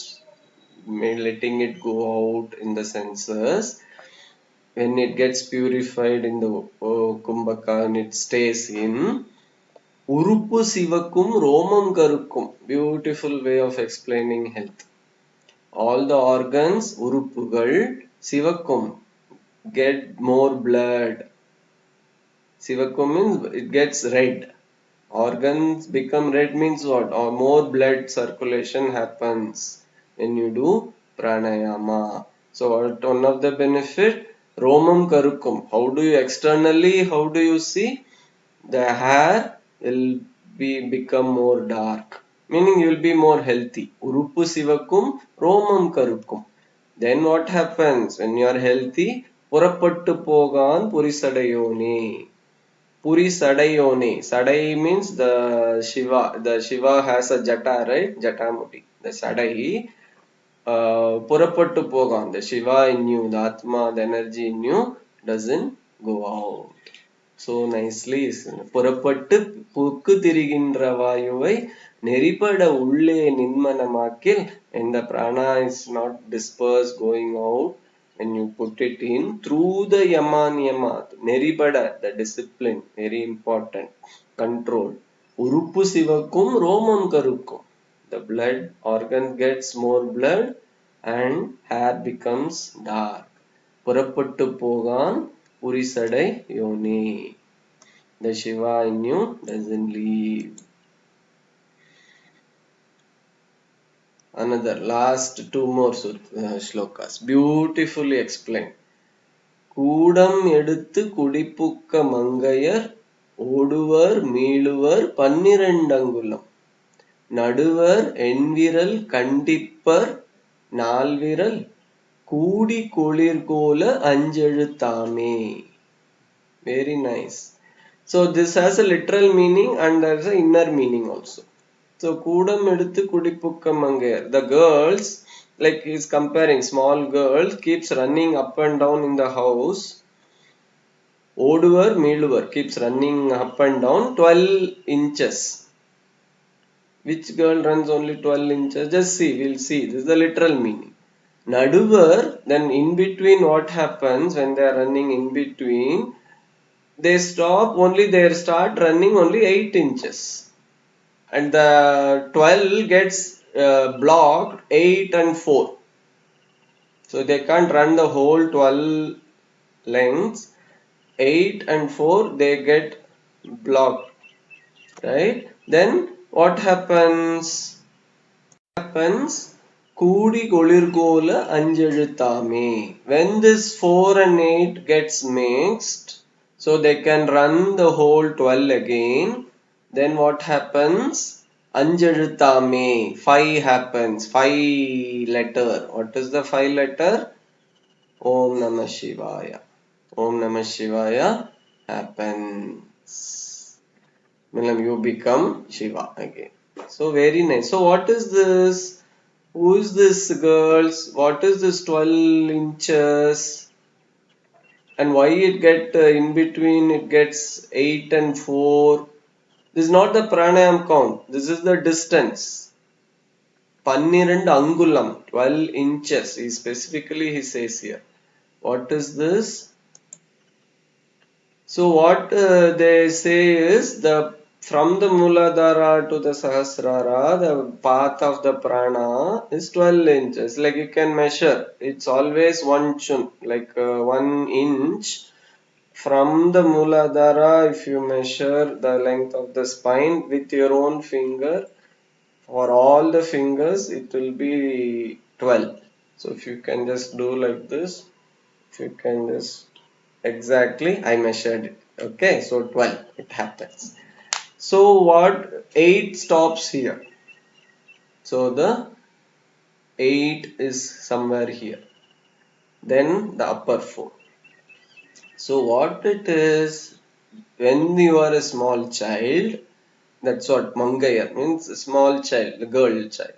letting it go out in the senses. When it gets purified in the kumbhaka and it stays in, உறுப்பு சிவக்கும் ரோமம் கருக்கும். Beautiful way of explaining health. All the organs, உறுப்புகள், சிவக்கும், get more blood. சிவக்கும் means it gets red. Organs become red means what? Or more blood circulation happens when you do pranayama. So one of the benefit, romam karukum. How do you externally, how do you see? The hair will become more dark, meaning you will be more healthy. Urupu sivakum, romam karukum. Then what happens when you are healthy? Purapattu pogan purisadayone. Purisadayone. Sadai means the Shiva. The Shiva has a jata, right? Jatamuti. The Sadai. Purapattu pogan. The Shiva in you, the Atma, the energy in you doesn't go out. So nicely புறப்பட்டு book திரிகின்ற வாயுவை நெறிபட உள்ளே நின்மனமாக்கில், and the prana is not dispersed going out when you put it in through the yama niyama. Neribada, the discipline, very important, control. Urupu sivakum romam karukum. The blood organ gets more blood and hair becomes dark. புறப்பட்டு போகான் Purisadai Yoni. The Shiva in you doesn't leave. Another last two more shlokas. Beautifully explained. Kudam eduthu kudipukka mangayar ஓடுவர் மீளுவர் பன்னிரண்டங்குலம் நடுவர் எண்விரல் கண்டிப்பர் நால்விரல் கூடி குளிர்கோல அஞ்செழுத்தாமே. Very nice. So this has a literal meaning and there's an inner meaning also. So Kudam eduthu Kudipukka Mangayar. The girls, like he's comparing, small girls keeps running up and down in the house. Oduvar Meeluvar keeps running up and down 12 inches. Which girl runs only 12 inches? Just see, we'll see. This is the literal meaning. Naduvar, then in between what happens when they are running in between? They stop only, they start running only 8 inches. And the 12 gets blocked 8 and 4. So they can't run the whole 12 lengths. 8 and 4 they get blocked. Right? Then what happens? Kudi Kolirgola Anjelutame. When this 4 and 8 gets mixed, so they can run the whole 12 again. Then what happens? Anjelutame. 5 happens. 5 letter. What is the 5 letter? Om Namah Shivaya. Om Namah Shivaya happens. Meaning you become Shiva again. So very nice. So what is this? Who is this girls? What is this 12 inches? And why it get in between it gets 8 and 4? This is not the pranayam count. This is the distance. 12 angulam, 12 inches. He says here. What is this? So what they say is the from the Muladhara to the Sahasrara, the path of the prana is 12 inches. Like you can measure. It's always one chun, like 1 inch. From the Muladhara, if you measure the length of the spine with your own finger, for all the fingers, it will be 12. So if you can just do like this, if you can just exactly, I measured it. Okay, so 12, it happens. So what 8 stops here. So the 8 is somewhere here. Then the upper 4. So what it is, when you are a small child, that's what Mangaya means, a small child, a girl child.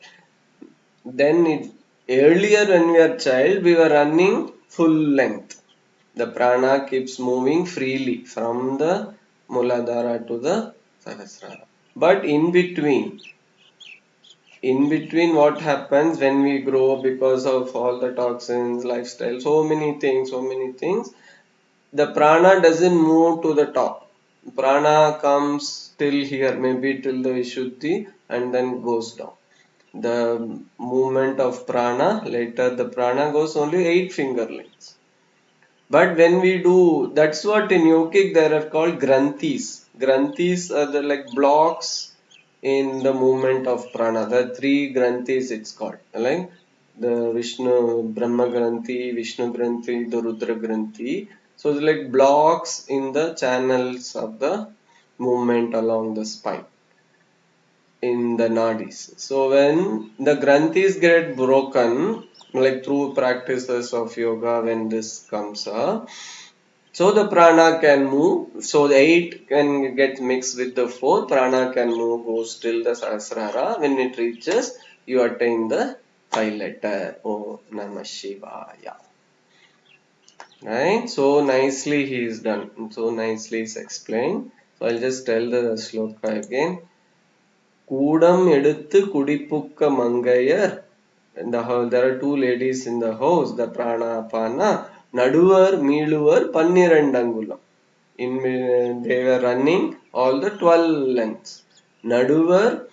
Then earlier when we were child, we were running full length. The prana keeps moving freely from the Muladhara to the Sahasrara. But in between what happens when we grow because of all the toxins, lifestyle, so many things, the prana doesn't move to the top. Prana comes till here, maybe till the Vishuddhi and then goes down. The movement of prana, later the prana goes only 8 finger lengths. But when we do, that's what in yogic there are called granthis. Granthis are the like blocks in the movement of prana. The 3 granthis it's called. Like the Vishnu Brahma Granthi, Vishnu Granthi, the Rudra Granthi. So it's like blocks in the channels of the movement along the spine in the nadis. So when the granthis get broken, like through practices of yoga, when this comes up, so the prana can move. So the 8 can get mixed with the 4. Prana can move, goes till the Sahasrara. When it reaches, you attain the 5 letter. Om Namah Shivaya. Right? So nicely he is done. So nicely is explained. So I'll just tell the sloka again. Kudam eduthu kudipukka mangayar. In the house, there are 2 ladies in the house, the prana apana. Naduvar meeluvar pannirendangulam. They were running all the 12 lengths. Naduvar,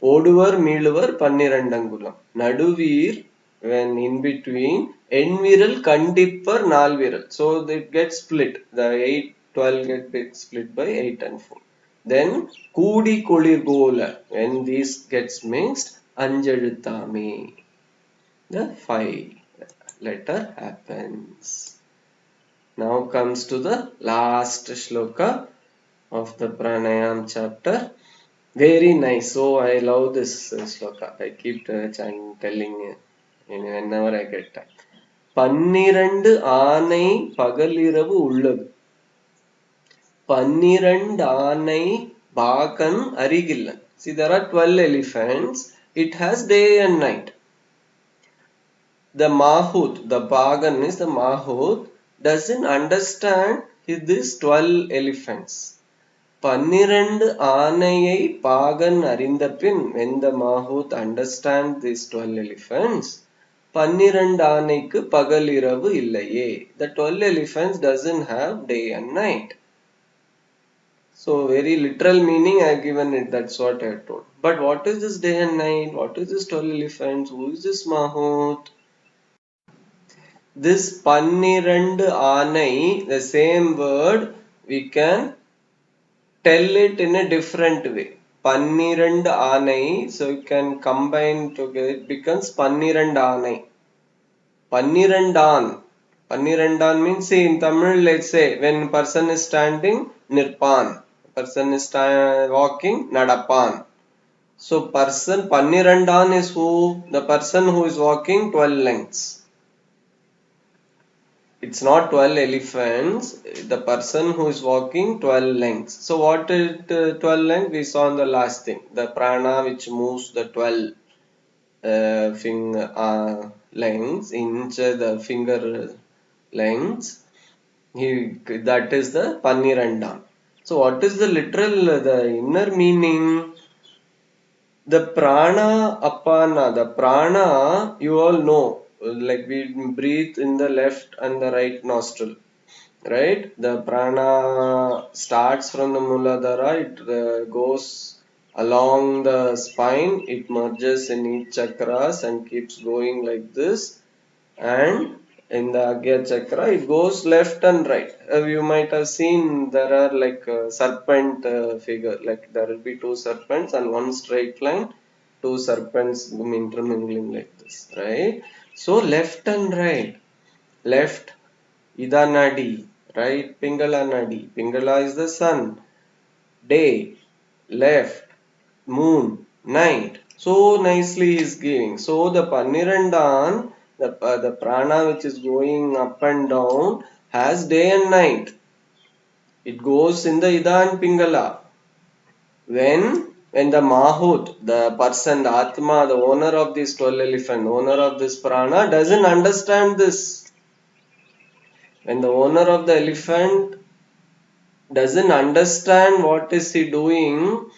oduvar, meeluvar, pannirendangulam. Naduvir, when in between, enviral, kandipper, nalviral. So they get split. The 8, 12 get split by 8 and 4. Then Kudi Kulir when this gets mixed, Anjalutami. The 5 letter happens. Now comes to the last shloka of the pranayam chapter. Very nice. So I love this shloka. I keep telling whenever I get time. 12 ஆனை பகலிரவு உள்ளது 12 ஆனை பாகன் அருகில்லன். See, there are 12 elephants. It has day and night. The Mahut, the Bagan is the Mahut, doesn't understand these 12 elephants. 12 ஆனையை பாகன் அறிந்த பின், when the Mahut understands these 12 elephants, 12 ஆனைக்கு பகலிரவு இல்லையே. The 12 elephants doesn't have day and night. So very literal meaning I have given it, that's what I told. But what is this day and night? What is this 12 elephants? Who is this Mahut? This 12 aanai, the same word, we can tell it in a different way. 12 aanai, so you can combine together, it becomes 12 aanai. 12 means, see in Tamil, let's say when person is standing, nirpan. Person is walking, nadapan. So person 12 is who? The person who is walking 12 lengths. It's not 12 elephants. The person who is walking 12 lengths. So what is the 12 lengths? We saw in the last thing. The prana which moves the 12 finger lengths, inch the finger lengths. That is the Panirandam. So what is the literal, the inner meaning? The prana apana, the prana, you all know, like we breathe in the left and the right nostril, right? The prana starts from the Muladhara, it goes along the spine, it merges in each chakras and keeps going like this, and in the Agya Chakra it goes left and right. You might have seen there are like serpent figure, like there will be two serpents and one straight line, two serpents intermingling like this, right? So left and right, left Ida Nadi, right Pingala Nadi. Pingala is the sun, day, left, moon, night. So nicely he is giving. So the Panirandan, the prana which is going up and down has day and night. It goes in the Ida and Pingala. When the Mahut, the person, the Atma, the owner of this 12 elephant, owner of this prana doesn't understand this. When the owner of the elephant doesn't understand what is he doing,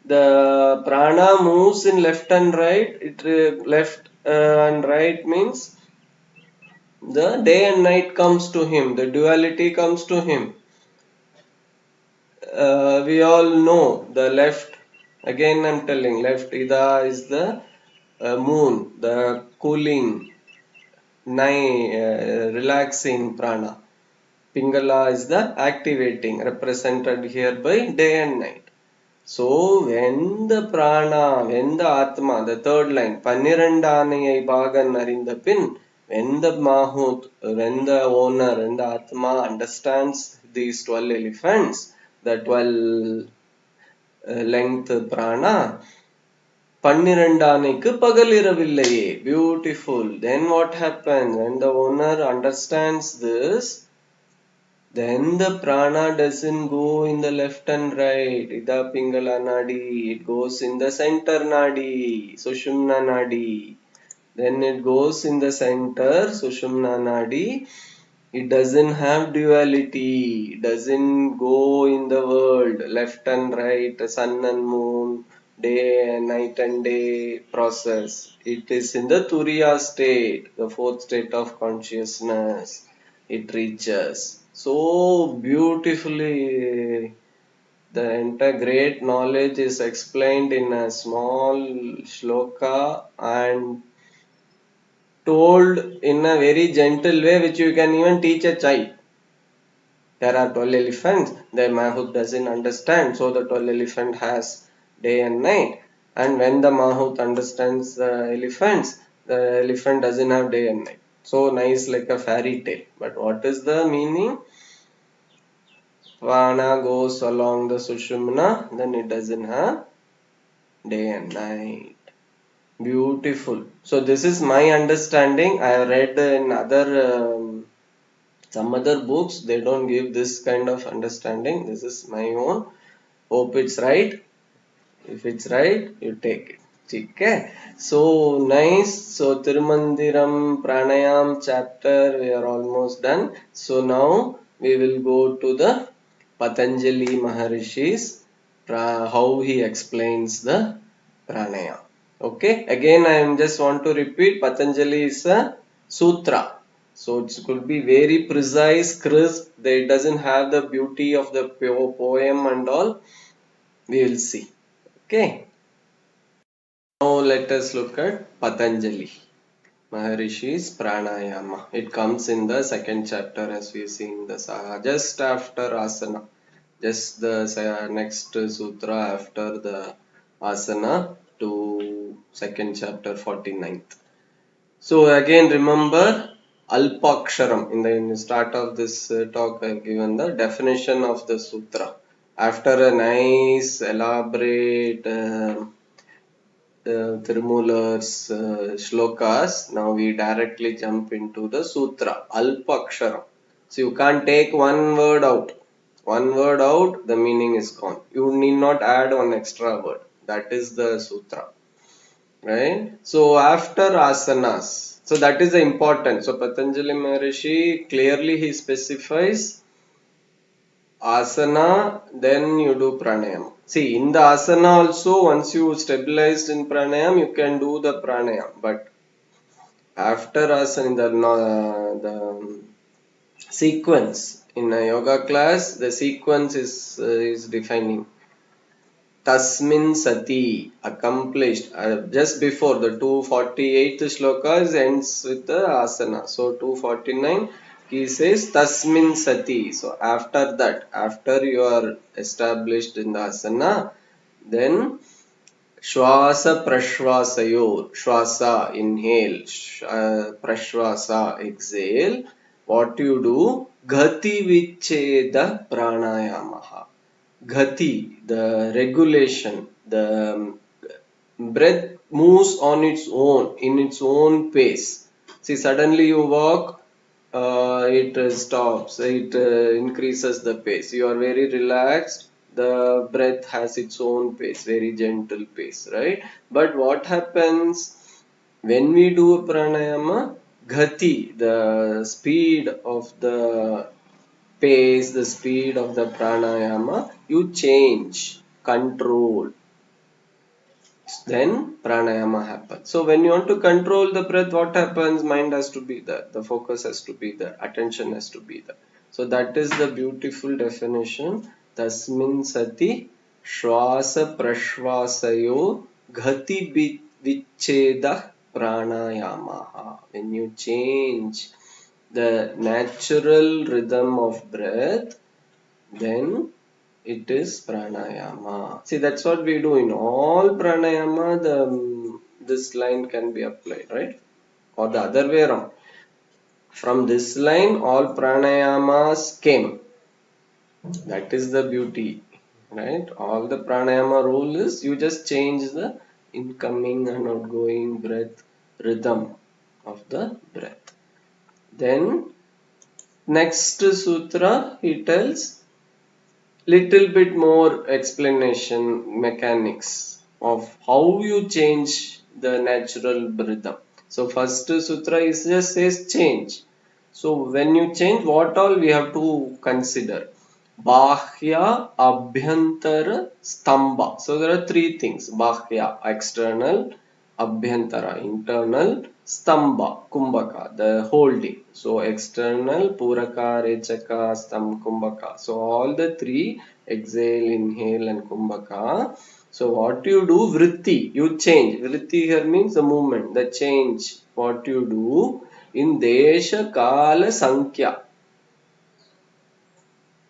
the prana moves in left and right. It left and right means the day and night comes to him, the duality comes to him. We all know the left, again I'm telling, left ida is the moon, the cooling, relaxing prana. Pingala is the activating, represented here by day and night. So when the prana, when the atma, the third line, Pannirandanayai Bhagan Arinda Pin, when the Mahut, when the owner, when the atma understands these 12 elephants, the 12 length prana, பன்னிரண்டானைக்கு பகல் இரவில்லையே. Beautiful. Then what happens? When the owner understands this, then the prana doesn't go in the left and right. Ida Pingala Nadi. It goes in the center Nadi. Sushumna Nadi. Then it goes in the center, Sushumna Nadi. It doesn't have duality. It doesn't go in the world, left and right, sun and moon, day and night and day process. It is in the Turiya state, the fourth state of consciousness. It reaches so beautifully. The entire great knowledge is explained in a small shloka and told in a very gentle way which you can even teach a child. There are 12 elephants, the Mahut doesn't understand, so the 12 elephant has day and night. And when the Mahut understands the elephant doesn't have day and night. So nice, like a fairy tale. But what is the meaning? Prana goes along the Sushumna, then it doesn't have day and night. Beautiful. So this is my understanding. I have read in some other books, they don't give this kind of understanding. This is my own. Hope it's right. If it's right, you take it. Okay. So nice. So Tirumandiram Pranayam chapter, we are almost done. So now we will go to the Patanjali Maharishi's how he explains the pranayam. Okay. Again, I just want to repeat, Patanjali is a sutra. So it could be very precise, crisp. It doesn't have the beauty of the poem and all. We will see. Okay. Now let us look at Patanjali Maharishi's Pranayama. It comes in the second chapter as we see in the Saga, just after Asana. Just the next sutra after the Asana to second chapter 49th. So again remember Alpaksharam. In the start of this talk I have given the definition of the sutra. After a nice elaborate Tirumula's shlokas, now we directly jump into the sutra, Alpaksharam. So you can't take one word out. One word out, the meaning is gone. You need not add one extra word. That is the sutra. Right? So after asanas, so that is the important. So Patanjali Maharishi clearly he specifies asana, then you do pranayam. See, in the asana also, once you stabilized in pranayam, you can do the pranayam. But after asana, in the sequence in a yoga class, the sequence is defining. Tasmin Sati, accomplished. Just before the 248th shlokas ends with the asana. So 249, he says Tasmin Sati. So after that, after you are established in the asana, then Shwasa Prashvasayor, Shwasa, inhale, Prashvasa, exhale. What you do? Ghati Vicheda Pranayamaha. Ghati, the regulation, the breath moves on its own, in its own pace. See, suddenly you walk, it stops, it increases the pace. You are very relaxed, the breath has its own pace, very gentle pace, right? But what happens when we do pranayama? Ghati, the speed of the pace, the speed of the pranayama, you change, control, then pranayama happens. So when you want to control the breath, what happens? Mind has to be there, the focus has to be there, attention has to be there. So that is the beautiful definition. Tasmin sati shwasa prashvasayo ghati vicheda pranayama. When you change the natural rhythm of breath, then it is pranayama. See, that's what we do in all pranayama. This line can be applied, right? Or the other way around. From this line, all pranayamas came. That is the beauty, right? All the pranayama rule is you just change the incoming and outgoing breath rhythm of the breath. Then next sutra he tells little bit more explanation mechanics of how you change the natural rhythm. So first sutra is just says change. So when you change, what all we have to consider? Bahya, Abhyantara, Stamba. So there are three things. Bahya, external, Abhyantara, internal, Stamba, Kumbhaka, the holding. So external, Puraka, Rechaka, Stam, Kumbhaka. So all the three, exhale, inhale and Kumbhaka. So what you do, Vritti, you change. Vritti here means the movement, the change. What you do in Desha, Kala, Sankhya.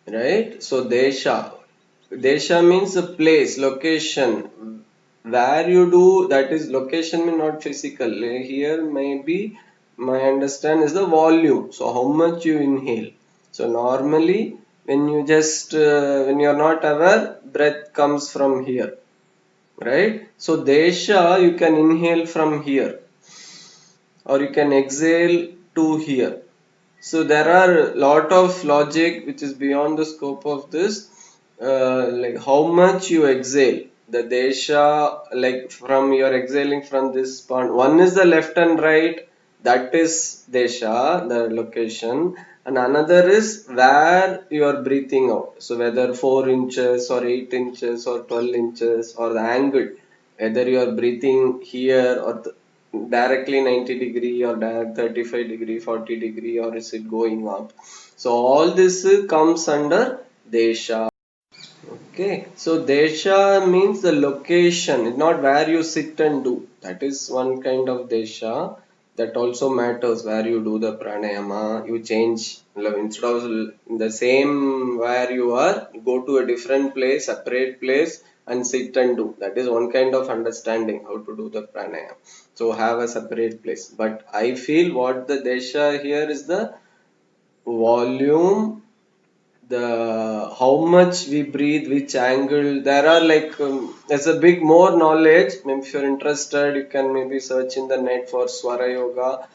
Right? So Desha means a place, location. Where you do, that is location means not physical. Here maybe my understand is the volume. So how much you inhale. So normally when you just when you are not aware, breath comes from here. Right? So Desha you can inhale from here or you can exhale to here. So there are lot of logic which is beyond the scope of this. Like how much you exhale. The desha, like from you're exhaling from this point. One is the left and right. That is desha, the location. And another is where you are breathing out. So whether 4 inches or 8 inches or 12 inches or the angle. Whether you are breathing here or directly 90 degree or 35 degree 40 degree or is it going up. So all this comes under desha. Okay, so desha means the location, not where you sit and do. That is one kind of desha. That also matters where you do the pranayama. You change instead of the same where you are, you go to a different place, separate place, and sit and do. That is one kind of understanding how to do the pranayama. So have a separate place. But I feel what the desha here is the volume, the how much we breathe, which angle. There are like there's a big more knowledge. Maybe if you're interested, you can maybe search in the net for Swara Yoga,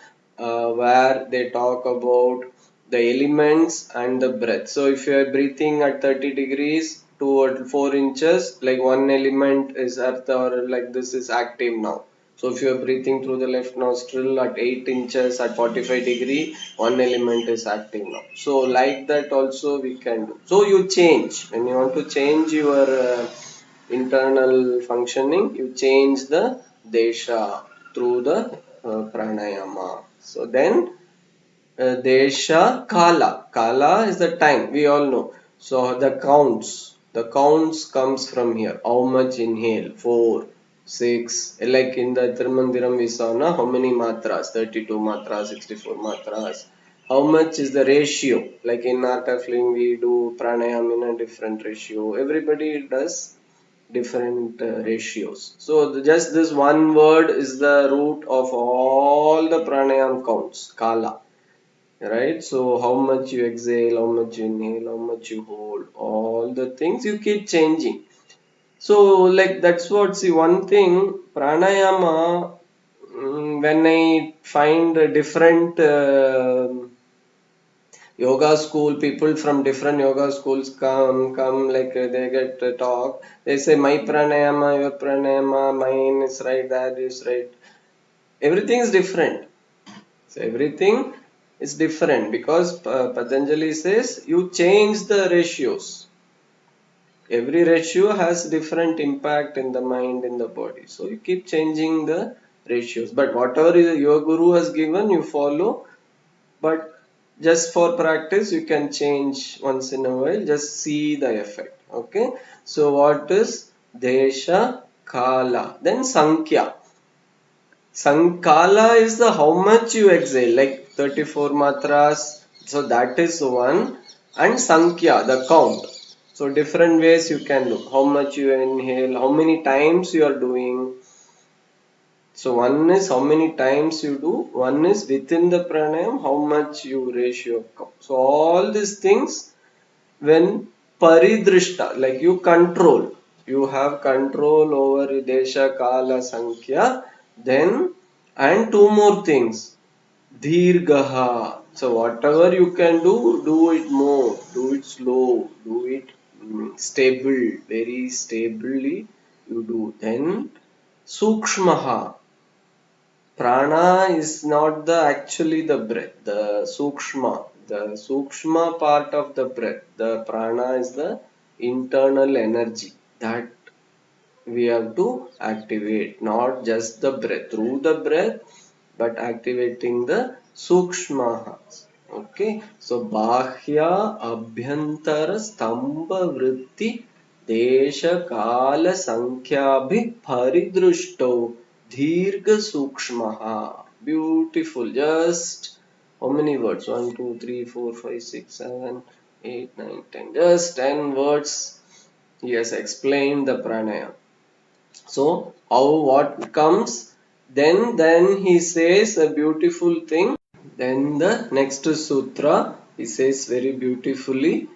where they talk about the elements and the breath. So if you are breathing at 30 degrees to 4 inches, like one element is earth or like this is active now. So if you are breathing through the left nostril at 8 inches at 45 degree, one element is active now. So like that also we can do. So you change when you want to change your internal functioning, you change the desha through the pranayama. So then Desha Kala. Kala is the time, we all know. So the counts comes from here. How much inhale? 4, 6. Like in the Tirumandiram we saw na, how many matras? 32 matras, 64 matras. How much is the ratio? Like in art of living we do pranayam in a different ratio. Everybody does different ratios. So just this one word is the root of all the pranayam counts. Kala, right? So how much you exhale, how much you inhale, how much you hold, all the things you keep changing. So like that's what, see, one thing pranayama, when I find a different yoga school, people from different yoga schools come like they get to talk, they say my pranayama, your pranayama, mine is right, that is right, everything is different. So everything is different because Patanjali says you change the ratios. Every ratio has different impact in the mind, in the body. So you keep changing the ratios. But whatever your guru has given, you follow. But just for practice, you can change once in a while. Just see the effect. Okay. So what is Desha Kala? Then Sankhya. Sankala is the how much you exhale, like 34 matras. So that is one. And Sankhya, the count. So different ways you can look. How much you inhale, how many times you are doing. So one is how many times you do. One is within the pranayam, how much you ratio count. So all these things when paridrishta, like you control, you have control over desha kala sankhya, then and two more things, dirgaha. So whatever you can do it more, do it slow, do it stable, very stably you do. Then sukshmaha. Prana is not the actually the breath, the sukshma part of the breath. The prana is the internal energy that we have to activate, not just the breath, through the breath, but activating the sukshma. Okay, so bahya abhyantara stambha vritti desha kala sankhya paridrushto dirgha sukshmaha. Beautiful. Just how many words? 1, 2, 3, 4, 5, 6, 7, 8, 9, 10. Just 10 words. He has explained the pranayam. So how what comes? Then he says a beautiful thing. Then the next sutra, he says very beautifully,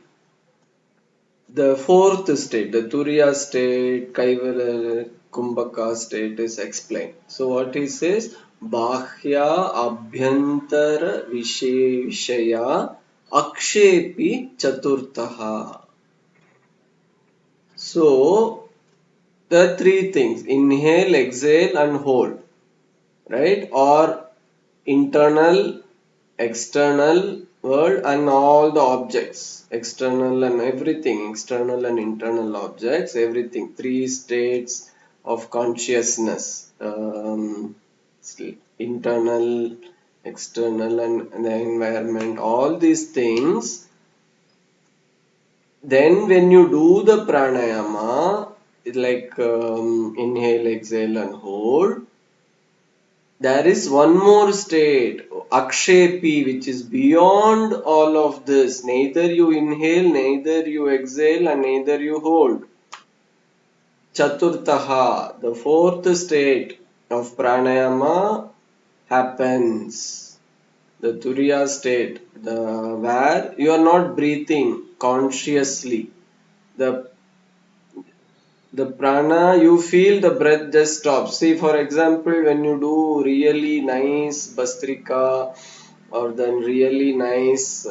the fourth state, the Turiya state, Kaivala, Kumbhaka state is explained. So what he says, Bahya Abhyantara Vishaya Akshepi Chaturtaha. So the three things, inhale, exhale and hold, right? Or internal, external world and all the objects, external and everything, external and internal objects, everything, three states of consciousness, internal, external and the environment, all these things. Then when you do the pranayama, like inhale, exhale and hold, there is one more state, Akshepi, which is beyond all of this. Neither you inhale, neither you exhale, and neither you hold. Chaturtaha, the fourth state of pranayama happens. The Turiya state, where you are not breathing consciously. The prana, you feel the breath just stops. See, for example, when you do really nice bastrika or then really nice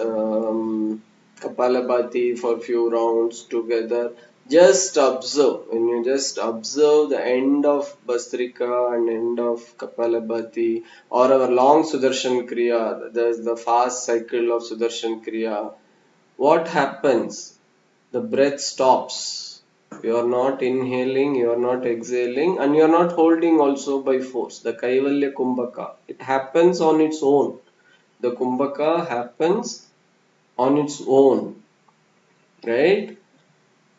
Kapalabhati for few rounds together. Just observe, when you just observe the end of Bastrika and end of Kapalabhati, or our long Sudarshan Kriya, there's the fast cycle of Sudarshan Kriya. What happens? The breath stops. You are not inhaling, you are not exhaling, and you are not holding also by force. The Kaivalya Kumbhaka, it happens on its own. The Kumbhaka happens on its own, right?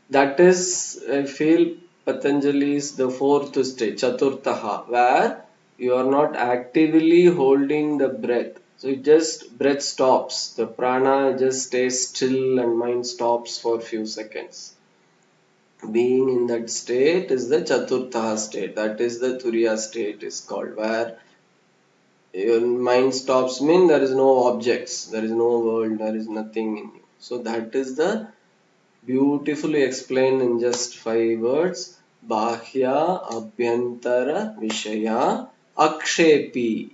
That is, I feel, Patanjali is the fourth stage, Chaturtha, where you are not actively holding the breath. So it just breath stops. The prana just stays still and mind stops for few seconds. Being in that state is the Chaturtha state. That is the Turiya state is called, where your mind stops, mean there is no objects, there is no world, there is nothing in you. So that is the beautifully explained in just 5 words. Bahya Abhyantara Vishaya Akshepi.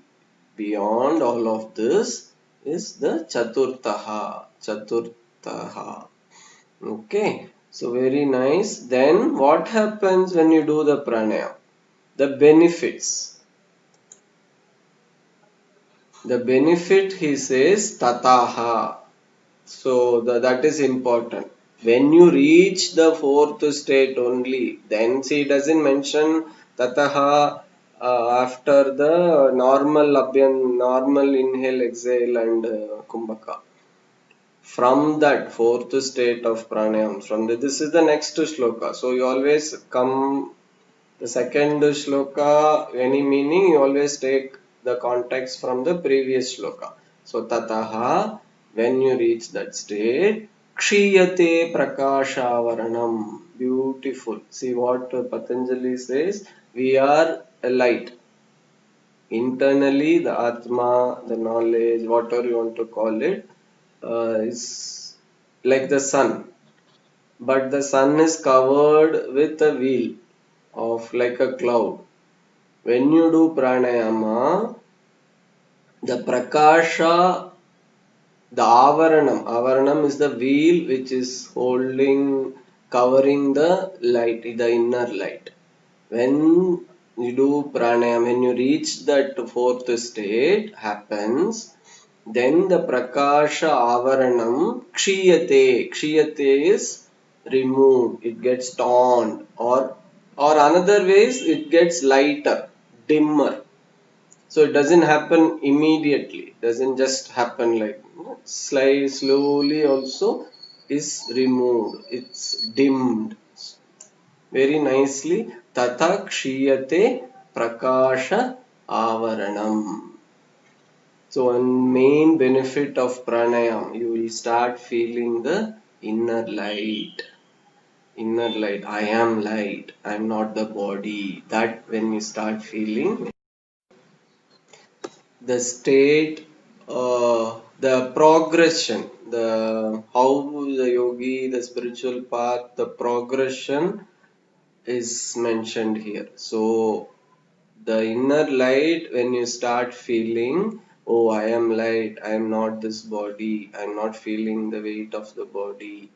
Beyond all of this is the Chaturtaha. Chaturtaha. Okay. So very nice. Then what happens when you do the pranayama? The benefits. The benefit, he says, tataha. So that is important. When you reach the fourth state only, then see, it doesn't mention tataha after the normal inhale, exhale and kumbhaka. From that fourth state of pranayam, this is the next shloka. So you always come the second shloka, any meaning, you always take the context from the previous shloka. So tataha, when you reach that state, kshiyate prakashavaranam. Beautiful. See what Patanjali says. We are a light. Internally, the Atma, the knowledge, whatever you want to call it, is like the sun. But the sun is covered with a veil of like a cloud. When you do pranayama, the prakasha, the avaranam is the veil which is covering the light, the inner light. When you do pranayama, when you reach that fourth state happens, then the prakasha avaranam kshiyate is removed, it gets torn, or another ways it gets lighter, dimmer. So it doesn't happen immediately, it doesn't just happen like slowly also is removed, it's dimmed very nicely. Tata kshiyate prakasha avaranam. So one main benefit of pranayam, you will start feeling the inner light. Inner light. I am light. I am not the body. That when you start feeling the state, the progression, the how the yogi, the spiritual path, the progression is mentioned here. So the inner light, when you start feeling, oh, I am light, I am not this body, I am not feeling the weight of the body,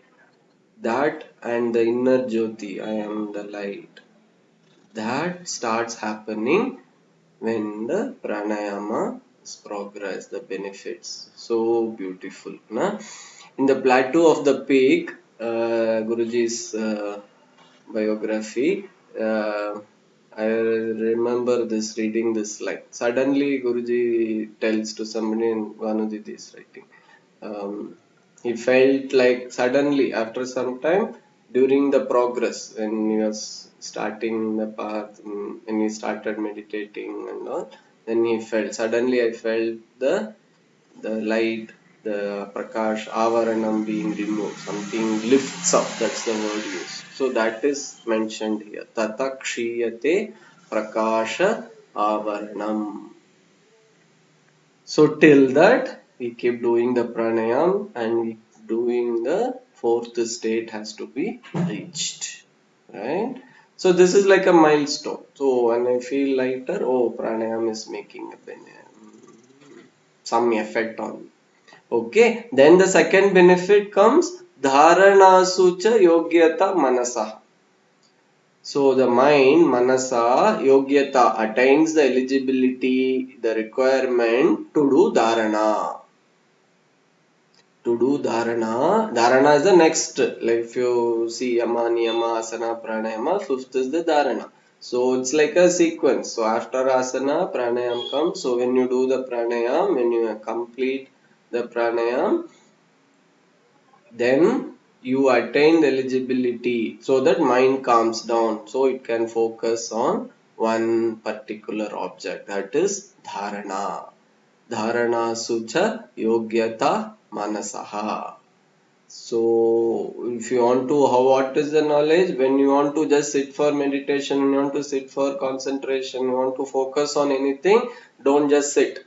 that, and the inner jyoti, I am the light, that starts happening when the pranayama is progress, the benefits. So beautiful. Na? In the plateau of the peak, Guruji's biography, I remember this reading this line. Suddenly Guruji tells to somebody in Vanuditi's writing. He felt like suddenly after some time during the progress when he was starting the path, when he started meditating and all, then he felt suddenly I felt the light, the prakash, avaranam being removed, something lifts up, that's the word used. So that is mentioned here. Tata kshiyate prakasha avaranam. So till that, we keep doing the pranayam and doing the fourth state has to be reached, right? So this is like a milestone. So when I feel lighter, oh, pranayam is making a some effect on you. Okay, then the second benefit comes dharanasu cha yogyata manasa. So the mind, manasa, yogyata attains the eligibility, the requirement to do dharana. To do dharana. Dharana is the next. Like if you see yama, niyama, asana, pranayama, fifth is the dharana. So it's like a sequence. So after asana, pranayam comes. So when you do the pranayam, when you complete the pranayam, then you attain the eligibility so that mind calms down, so it can focus on one particular object, that is dharana. Dharana sucha yogyata manasaha. So if you want to, how, what is the knowledge? When you want to just sit for meditation, you want to sit for concentration, you want to focus on anything, don't just sit.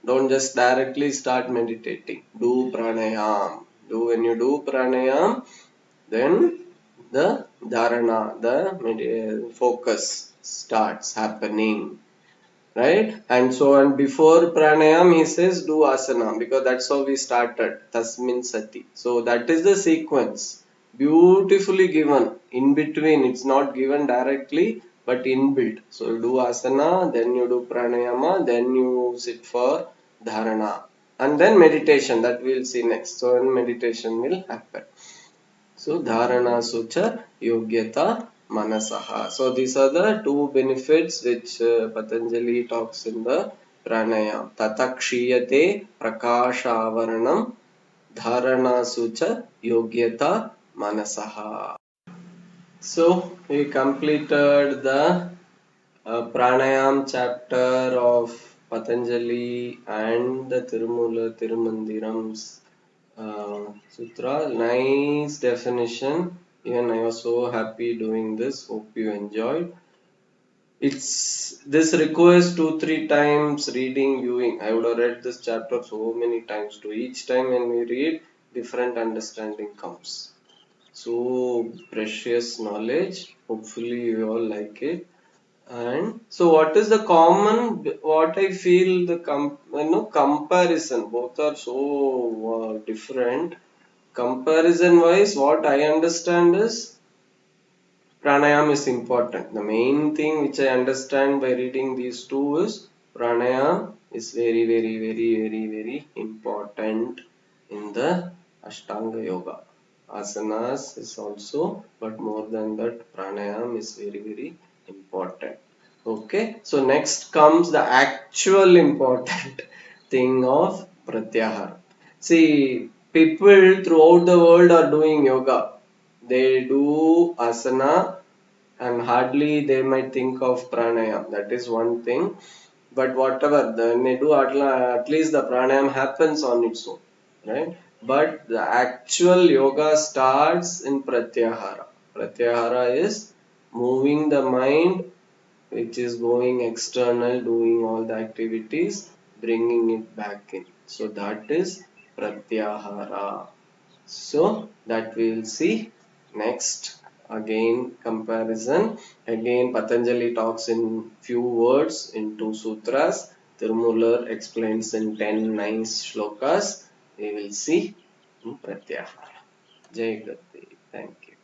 Don't just directly start meditating. Do pranayam. When you do pranayam, then the dharana, the focus starts happening. Right? And before pranayam, he says do asana, because that's how we started. Tasmin sati. So that is the sequence. Beautifully given. In between, it's not given directly, but inbuilt. So you do asana, then you do pranayama, then you sit for dharana. And then meditation, that we'll see next. So when meditation will happen. So dharana sucha yogyata manasaha. So these are the two benefits which Patanjali talks in the pranayam. Tatakshiyate prakashavaranam dharana sucha yogyata manasaha. So we completed the pranayam chapter of Patanjali and the Tirumala Tirumandiram's sutra. Nice definition. Even I was so happy doing this. Hope you enjoyed. This requires 2-3 times reading, viewing. I would have read this chapter so many times too. Each time when we read, different understanding comes. So precious knowledge. Hopefully you all like it. And so what is the common, what I feel, the comparison, both are so different. Comparison wise, what I understand is pranayam is important. The main thing which I understand by reading these two is pranayam is very, very, very, very, very important in the Ashtanga Yoga. Asanas is also, but more than that, pranayam is very, very important. Okay, so next comes the actual important thing of pratyahara. See, people throughout the world are doing yoga. They do asana and hardly they might think of pranayam. That is one thing. But whatever, then they do at least the pranayam happens on its own, right? But the actual yoga starts in pratyahara. Pratyahara is moving the mind, which is going external, doing all the activities, bringing it back in. So that is pratyahara. So that we will see next. Again comparison. Again Patanjali talks in few words in 2 sutras. Tirumular explains in 10 nice shlokas. We will see in Pratyahara. Jai Gurdev. Thank you.